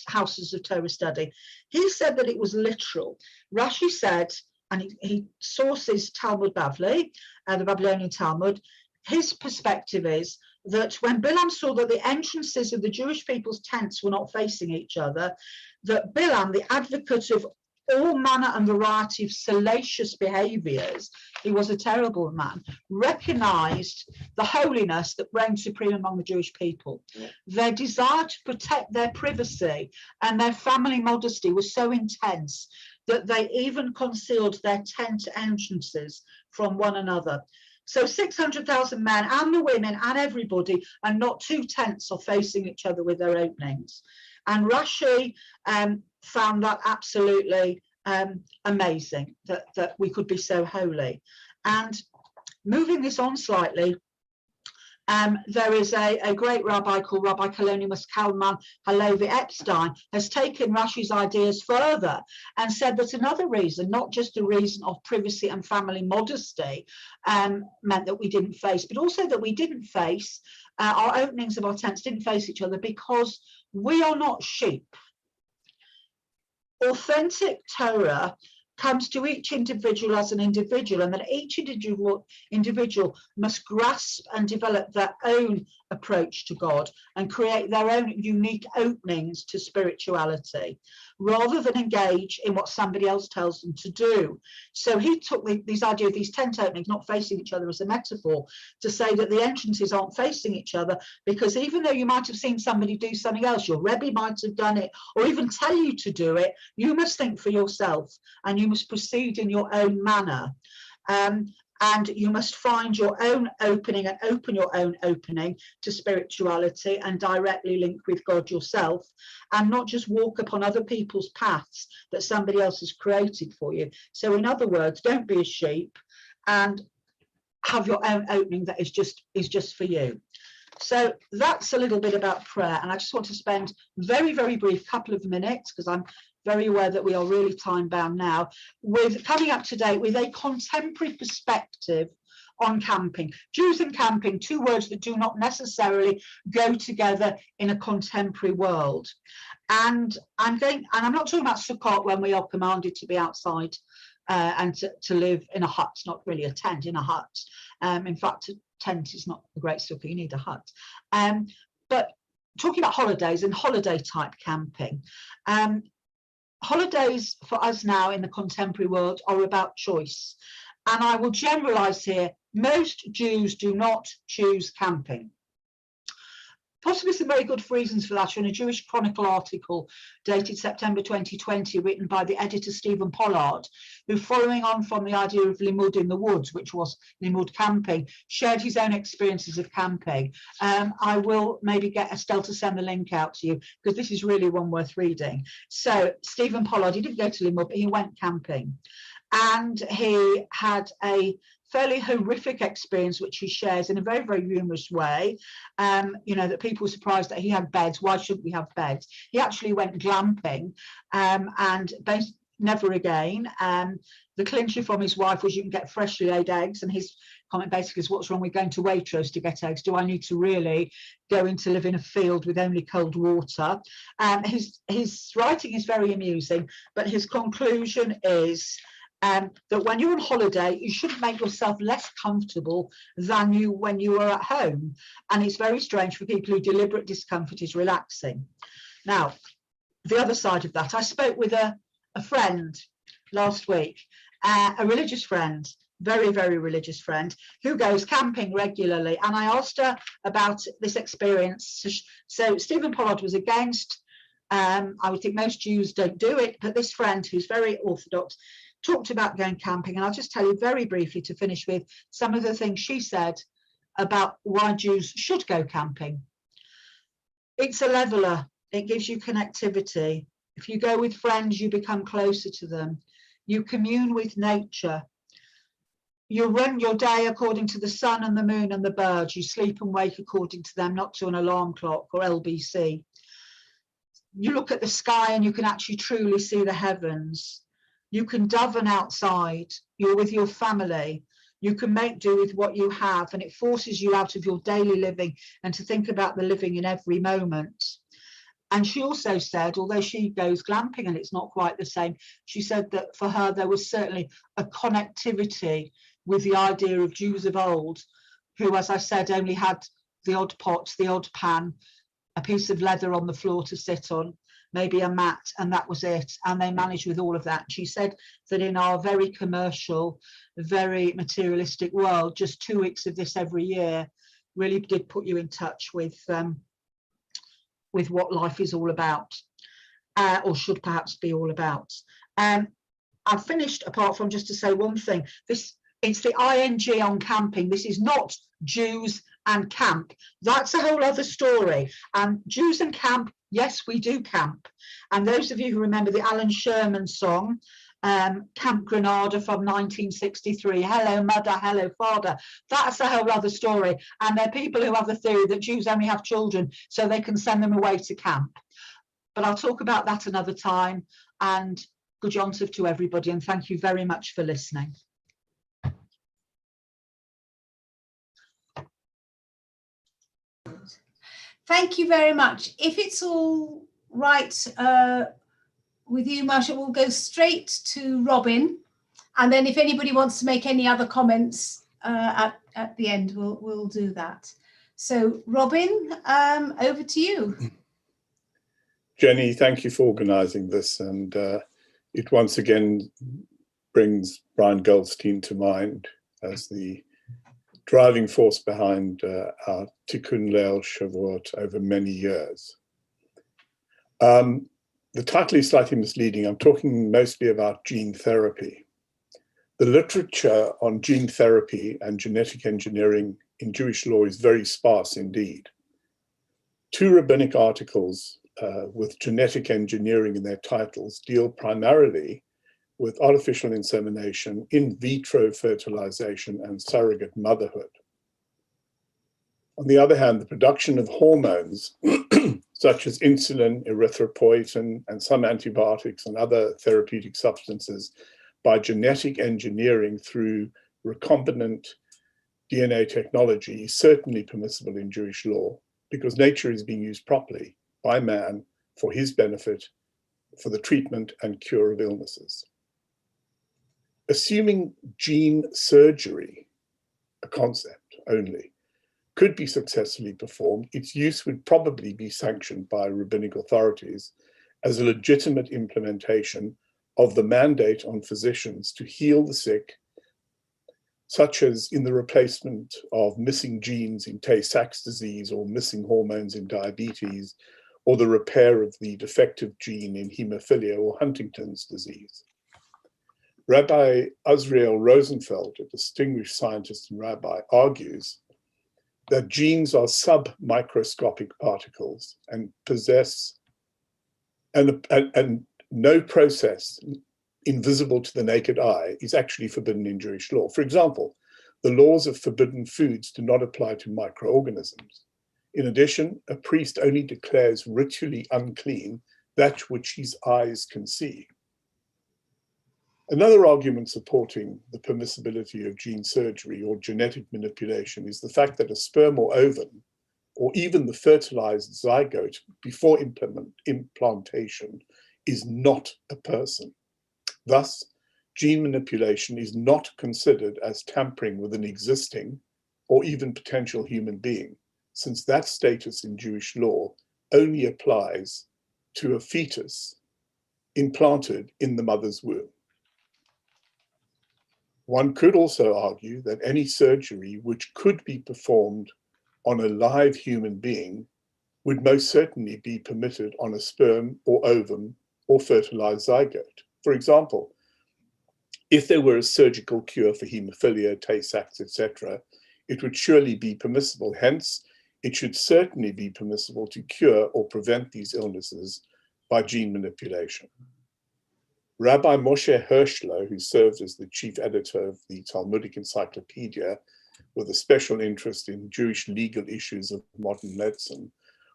houses of Torah study. He said that it was literal. Rashi said, and he sources Talmud Bavli, the Babylonian Talmud. His perspective is that when Bilam saw that the entrances of the Jewish people's tents were not facing each other, that Bilam, the advocate of all manner and variety of salacious behaviours, he was a terrible man, recognised the holiness that reigned supreme among the Jewish people. Their desire to protect their privacy and their family modesty was so intense that they even concealed their tent entrances from one another. So 600,000 men and the women and everybody, and not two tents are facing each other with their openings. And Rashi found that absolutely amazing, that we could be so holy. And moving this on slightly, there is a great rabbi called Rabbi Kalonimus Kalman Halevi Epstein has taken Rashi's ideas further and said that another reason, not just a reason of privacy and family modesty, meant that we didn't face, but also that we didn't face, our openings of our tents didn't face each other because we are not sheep. Authentic Torah comes to each individual as an individual, and that each individual must grasp and develop their own approach to God and create their own unique openings to spirituality, rather than engage in what somebody else tells them to do. So he took this idea of these tent openings not facing each other as a metaphor to say that the entrances aren't facing each other, because even though you might have seen somebody do something else, your Rabbi might have done it or even tell you to do it, you must think for yourself and you must proceed in your own manner. And you must find your own opening and open your own opening to spirituality and directly link with God yourself, and not just walk upon other people's paths that somebody else has created for you. So in other words, don't be a sheep and have your own opening that is just for you. So that's a little bit about prayer, and I just want to spend very, very brief couple of minutes, because I'm very aware that we are really time bound now, with coming up to date with a contemporary perspective on camping. Jews and camping, two words that do not necessarily go together in a contemporary world. And I'm not talking about Sukkot, when we are commanded to be outside and to live in a hut, not really a tent, in a hut. In fact, a tent is not a great sukkah, you need a hut. But talking about holidays and holiday type camping. Holidays for us now in the contemporary world are about choice. And I will generalize here, most Jews do not choose camping. Possibly some very good reasons for that. In a Jewish Chronicle article dated September 2020, written by the editor Stephen Pollard, who, following on from the idea of limud in the woods, which was limud camping, shared his own experiences of camping. I will maybe get Estelle to send the link out to you, because this is really one worth reading. So Stephen Pollard, he didn't go to limud, but he went camping. And he had a fairly horrific experience, which he shares in a very, very humorous way. You know, that people were surprised that he had beds. Why shouldn't we have beds? He actually went glamping, and never again. The clincher from his wife was you can get freshly laid eggs, and his comment basically is, what's wrong with going to Waitrose to get eggs? Do I need to really go in to live in a field with only cold water? His writing is very amusing, but his conclusion is that when you're on holiday, you shouldn't make yourself less comfortable than when you are at home. And it's very strange for people who deliberate discomfort is relaxing. Now, the other side of that, I spoke with a friend last week, a religious friend, very, very religious friend, who goes camping regularly. And I asked her about this experience. So Stephen Pollard was against, I would think most Jews don't do it, but this friend, who's very orthodox, talked about going camping. And I'll just tell you very briefly to finish with some of the things she said about why Jews should go camping. It's a leveler. It gives you connectivity. If you go with friends, you become closer to them. You commune with nature. You run your day according to the sun and the moon and the birds. You sleep and wake according to them, not to an alarm clock or LBC. You look at the sky and you can actually truly see the heavens. You can daven outside. You're with your family. You can make do with what you have, and it forces you out of your daily living and to think about the living in every moment. And she also said, although she goes glamping and it's not quite the same, she said that for her there was certainly a connectivity with the idea of Jews of old, who, as I said, only had the odd pot, the odd pan, a piece of leather on the floor to sit on, maybe a mat, and that was it. And they managed with all of that. She said that in our very commercial, very materialistic world, just 2 weeks of this every year really did put you in touch with what life is all about, or should perhaps be all about. I've finished, apart from just to say one thing. It's the ing on camping. This is not Jews and camp. That's a whole other story. And Jews and camp, yes, we do camp. And those of you who remember the Alan Sherman song, Camp Granada from 1963, hello mother, hello father, that's a whole other story. And there are people who have the theory that Jews only have children so they can send them away to camp. But I'll talk about that another time. And good Yontif to everybody, and thank you very much for listening. Thank you very much. If it's all right with you, Marsha, we'll go straight to Robin. And then if anybody wants to make any other comments at the end, we'll do that. So Robin, over to you. Jenny, thank you for organising this. And it once again brings Brian Goldstein to mind as the driving force behind our Tikkun Leil Shavuot over many years. The title is slightly misleading. I'm talking mostly about gene therapy. The literature on gene therapy and genetic engineering in Jewish law is very sparse indeed. 2 rabbinic articles with genetic engineering in their titles deal primarily with artificial insemination, in vitro fertilization, and surrogate motherhood. On the other hand, the production of hormones, such as insulin, erythropoietin, and some antibiotics and other therapeutic substances by genetic engineering through recombinant DNA technology is certainly permissible in Jewish law because nature is being used properly by man for his benefit, for the treatment and cure of illnesses. Assuming gene surgery, a concept only, could be successfully performed, its use would probably be sanctioned by rabbinic authorities as a legitimate implementation of the mandate on physicians to heal the sick, such as in the replacement of missing genes in Tay-Sachs disease or missing hormones in diabetes, or the repair of the defective gene in hemophilia or Huntington's disease. Rabbi Azriel Rosenfeld, a distinguished scientist and rabbi, argues that genes are submicroscopic particles and possess, and no process invisible to the naked eye is actually forbidden in Jewish law. For example, the laws of forbidden foods do not apply to microorganisms. In addition, a priest only declares ritually unclean that which his eyes can see. Another argument supporting the permissibility of gene surgery or genetic manipulation is the fact that a sperm or ovum, or even the fertilized zygote before implantation, is not a person. Thus, gene manipulation is not considered as tampering with an existing or even potential human being, since that status in Jewish law only applies to a fetus implanted in the mother's womb. One could also argue that any surgery which could be performed on a live human being would most certainly be permitted on a sperm or ovum or fertilized zygote. For example, if there were a surgical cure for hemophilia, Tay-Sachs, etc., it would surely be permissible. Hence, it should certainly be permissible to cure or prevent these illnesses by gene manipulation. Rabbi Moshe Hershler, who served as the chief editor of the Talmudic Encyclopedia with a special interest in Jewish legal issues of modern medicine,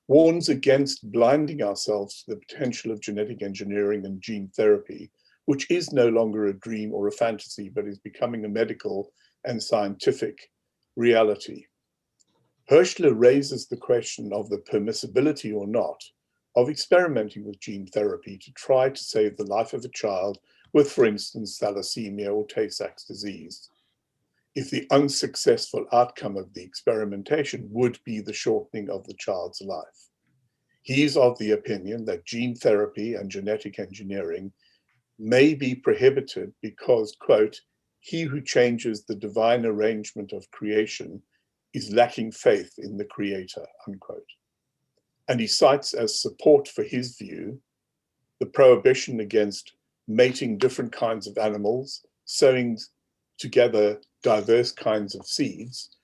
warns against blinding ourselves to the potential of genetic engineering and gene therapy, which is no longer a dream or a fantasy, but is becoming a medical and scientific reality. Hershler raises the question of the permissibility or not of experimenting with gene therapy to try to save the life of a child with, for instance, thalassemia or Tay-Sachs disease, if the unsuccessful outcome of the experimentation would be the shortening of the child's life. He is of the opinion that gene therapy and genetic engineering may be prohibited because, quote, he who changes the divine arrangement of creation is lacking faith in the creator, unquote. And he cites as support for his view the prohibition against mating different kinds of animals, sewing together diverse kinds of seeds,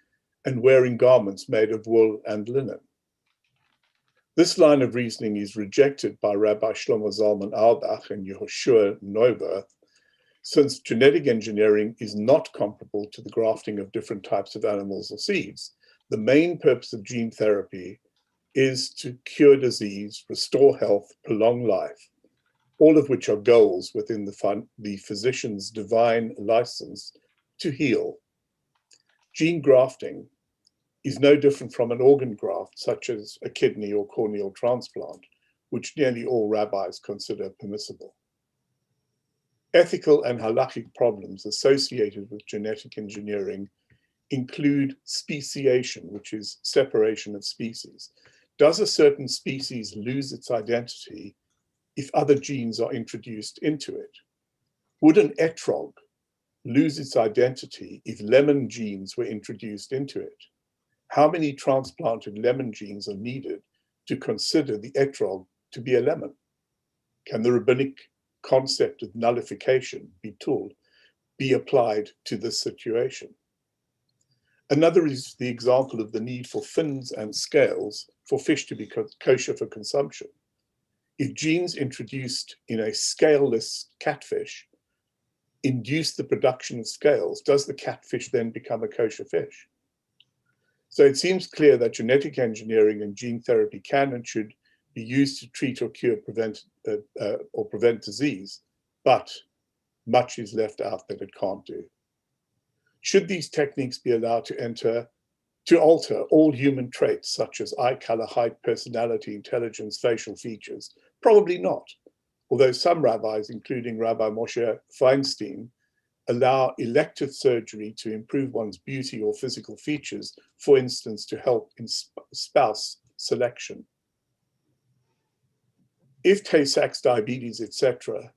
and wearing garments made of wool and linen. This line of reasoning is rejected by Rabbi Shlomo Zalman Auerbach and Yehoshua Neuwirth, since genetic engineering is not comparable to the grafting of different types of animals or seeds. The main purpose of gene therapy is to cure disease, restore health, prolong life, all of which are goals within the physician's divine license to heal. Gene grafting is no different from an organ graft, such as a kidney or corneal transplant, which nearly all rabbis consider permissible. Ethical and halakhic problems associated with genetic engineering include speciation, which is separation of species. Does a certain species lose its identity if other genes are introduced into it? Would an etrog lose its identity if lemon genes were introduced into it? How many transplanted lemon genes are needed to consider the etrog to be a lemon? Can the rabbinic concept of nullification, bitul, be applied to this situation? Another is the example of the need for fins and scales for fish to be kosher for consumption. If genes introduced in a scaleless catfish induce the production of scales, does the catfish then become a kosher fish? So it seems clear that genetic engineering and gene therapy can and should be used to treat or cure, prevent disease, but much is left out that it can't do. Should these techniques be allowed to alter all human traits such as eye color, height, personality, intelligence, facial features? Probably not. Although some rabbis, including Rabbi Moshe Feinstein, allow elective surgery to improve one's beauty or physical features, for instance, to help in spouse selection. If Tay-Sachs diabetes, etc.,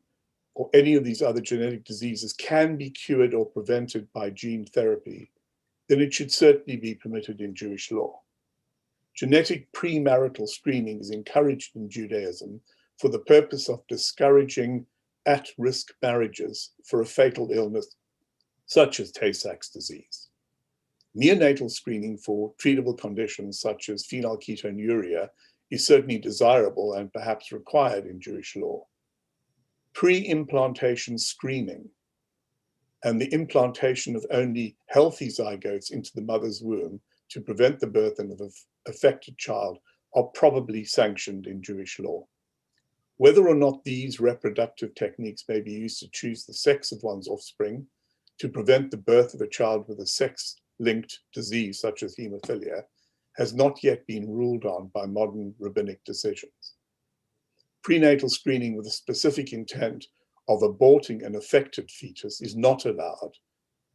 or any of these other genetic diseases can be cured or prevented by gene therapy, then it should certainly be permitted in Jewish law. Genetic premarital screening is encouraged in Judaism for the purpose of discouraging at-risk marriages for a fatal illness such as Tay-Sachs disease. Neonatal screening for treatable conditions such as phenylketonuria is certainly desirable and perhaps required in Jewish law. Pre-implantation screening and the implantation of only healthy zygotes into the mother's womb to prevent the birth of an affected child are probably sanctioned in Jewish law. Whether or not these reproductive techniques may be used to choose the sex of one's offspring, to prevent the birth of a child with a sex-linked disease such as hemophilia, has not yet been ruled on by modern rabbinic decisions. Prenatal screening with a specific intent of aborting an affected fetus is not allowed,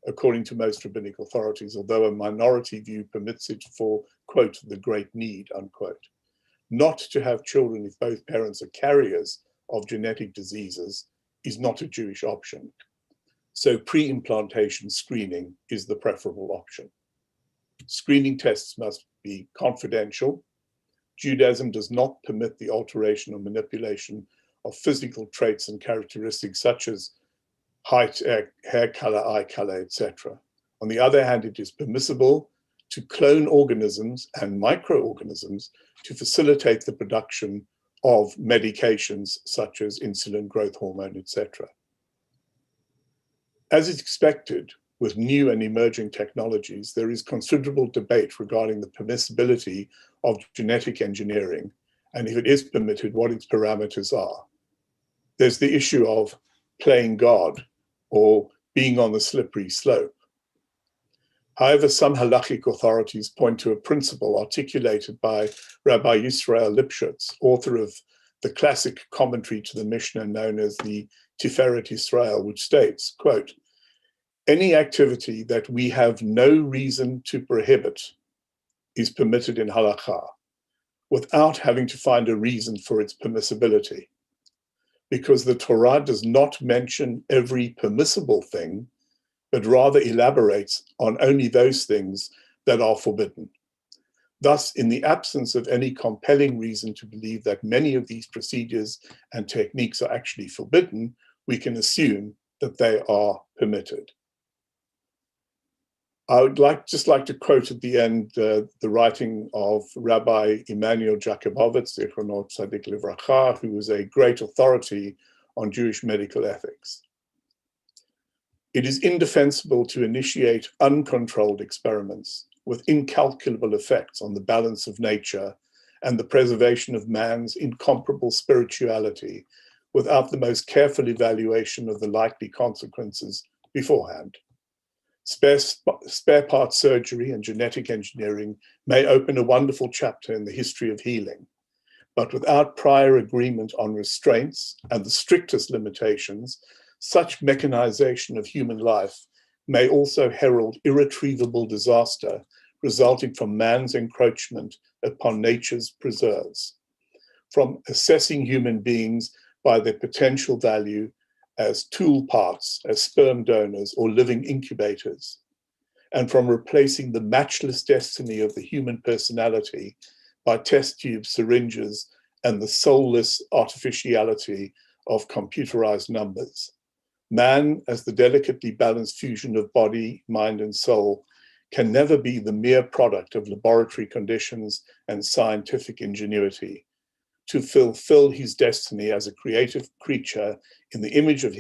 according to most rabbinic authorities, although a minority view permits it for, quote, the great need, unquote. Not to have children if both parents are carriers of genetic diseases is not a Jewish option. So pre-implantation screening is the preferable option. Screening tests must be confidential. Judaism does not permit the alteration or manipulation of physical traits and characteristics such as height, hair color, eye color, etc. On the other hand, it is permissible to clone organisms and microorganisms to facilitate the production of medications such as insulin, growth hormone, etc. As is expected with new and emerging technologies, there is considerable debate regarding the permissibility of genetic engineering, and if it is permitted, what its parameters are. There's the issue of playing God or being on the slippery slope. However, some halachic authorities point to a principle articulated by Rabbi Yisrael Lipschutz, author of the classic commentary to the Mishnah known as the Tiferet Yisrael, which states, quote, any activity that we have no reason to prohibit is permitted in halakha. without having to find a reason for its permissibility. Because the Torah does not mention every permissible thing, but rather elaborates on only those things that are forbidden. Thus, in the absence of any compelling reason to believe that many of these procedures and techniques are actually forbidden, we can assume that they are permitted. I would just like to quote at the end the writing of Rabbi Emanuel Jakubowicz, Zichrono Tzadik Livracha, who was a great authority on Jewish medical ethics. It is indefensible to initiate uncontrolled experiments with incalculable effects on the balance of nature and the preservation of man's incomparable spirituality without the most careful evaluation of the likely consequences beforehand. Spare part surgery and genetic engineering may open a wonderful chapter in the history of healing, but without prior agreement on restraints and the strictest limitations, such mechanization of human life may also herald irretrievable disaster resulting from man's encroachment upon nature's preserves, from assessing human beings by their potential value as tool parts, as sperm donors or living incubators, and from replacing the matchless destiny of the human personality by test tube syringes and the soulless artificiality of computerized numbers. Man, as the delicately balanced fusion of body, mind, and soul, can never be the mere product of laboratory conditions and scientific ingenuity. To fulfill his destiny as a creative creature in the image of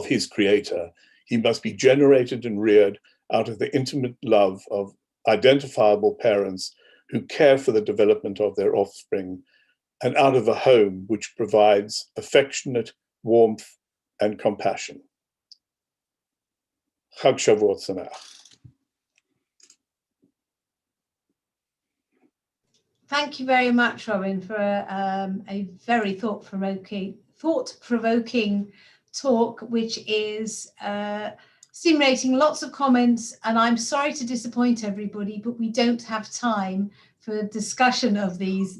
his creator, he must be generated and reared out of the intimate love of identifiable parents who care for the development of their offspring, and out of a home which provides affectionate warmth and compassion. Chag Shavuot Sameach. Thank you very much, Robin, for a very thought-provoking talk, which is stimulating lots of comments. And I'm sorry to disappoint everybody, but we don't have time for discussion of these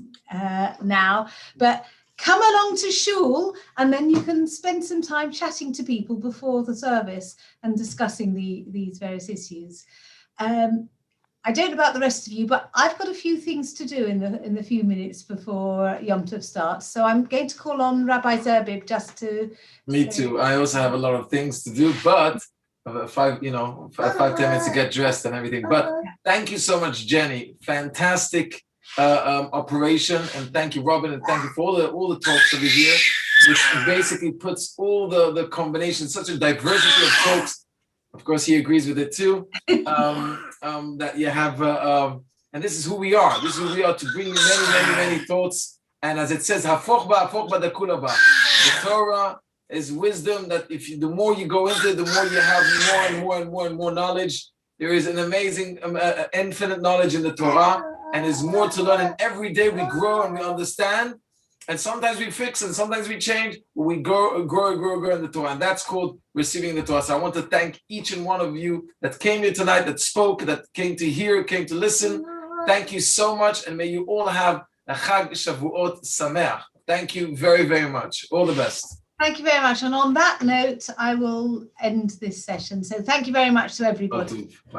now. But come along to shul, and then you can spend some time chatting to people before the service and discussing these various issues. I don't know about the rest of you, but I've got a few things to do in the few minutes before Yom Tov starts. So I'm going to call on Rabbi Zerbib just to. Me too. I also have a lot of things to do, but 5 10 minutes to get dressed and everything. But thank you so much, Jenny. Fantastic operation, and thank you, Robin, and thank you for all the talks over here, which basically puts all the combinations, such a diversity of talks. Of course, he agrees with it too. That you have, and this is who we are. This is who we are, to bring you many thoughts. And as it says, "Hafoch ba da kula ba." The Torah is wisdom that the more you go into it, the more you have more and more knowledge. There is an amazing, infinite knowledge in the Torah, and there's more to learn. And every day we grow and we understand. And sometimes we fix and sometimes we change, but we grow in the Torah. And that's called receiving the Torah. So I want to thank each and one of you that came here tonight, that spoke, that came to hear, came to listen. Thank you so much. And may you all have a Chag Shavuot Sameach. Thank you very, very much. All the best. Thank you very much. And on that note, I will end this session. So thank you very much to everybody.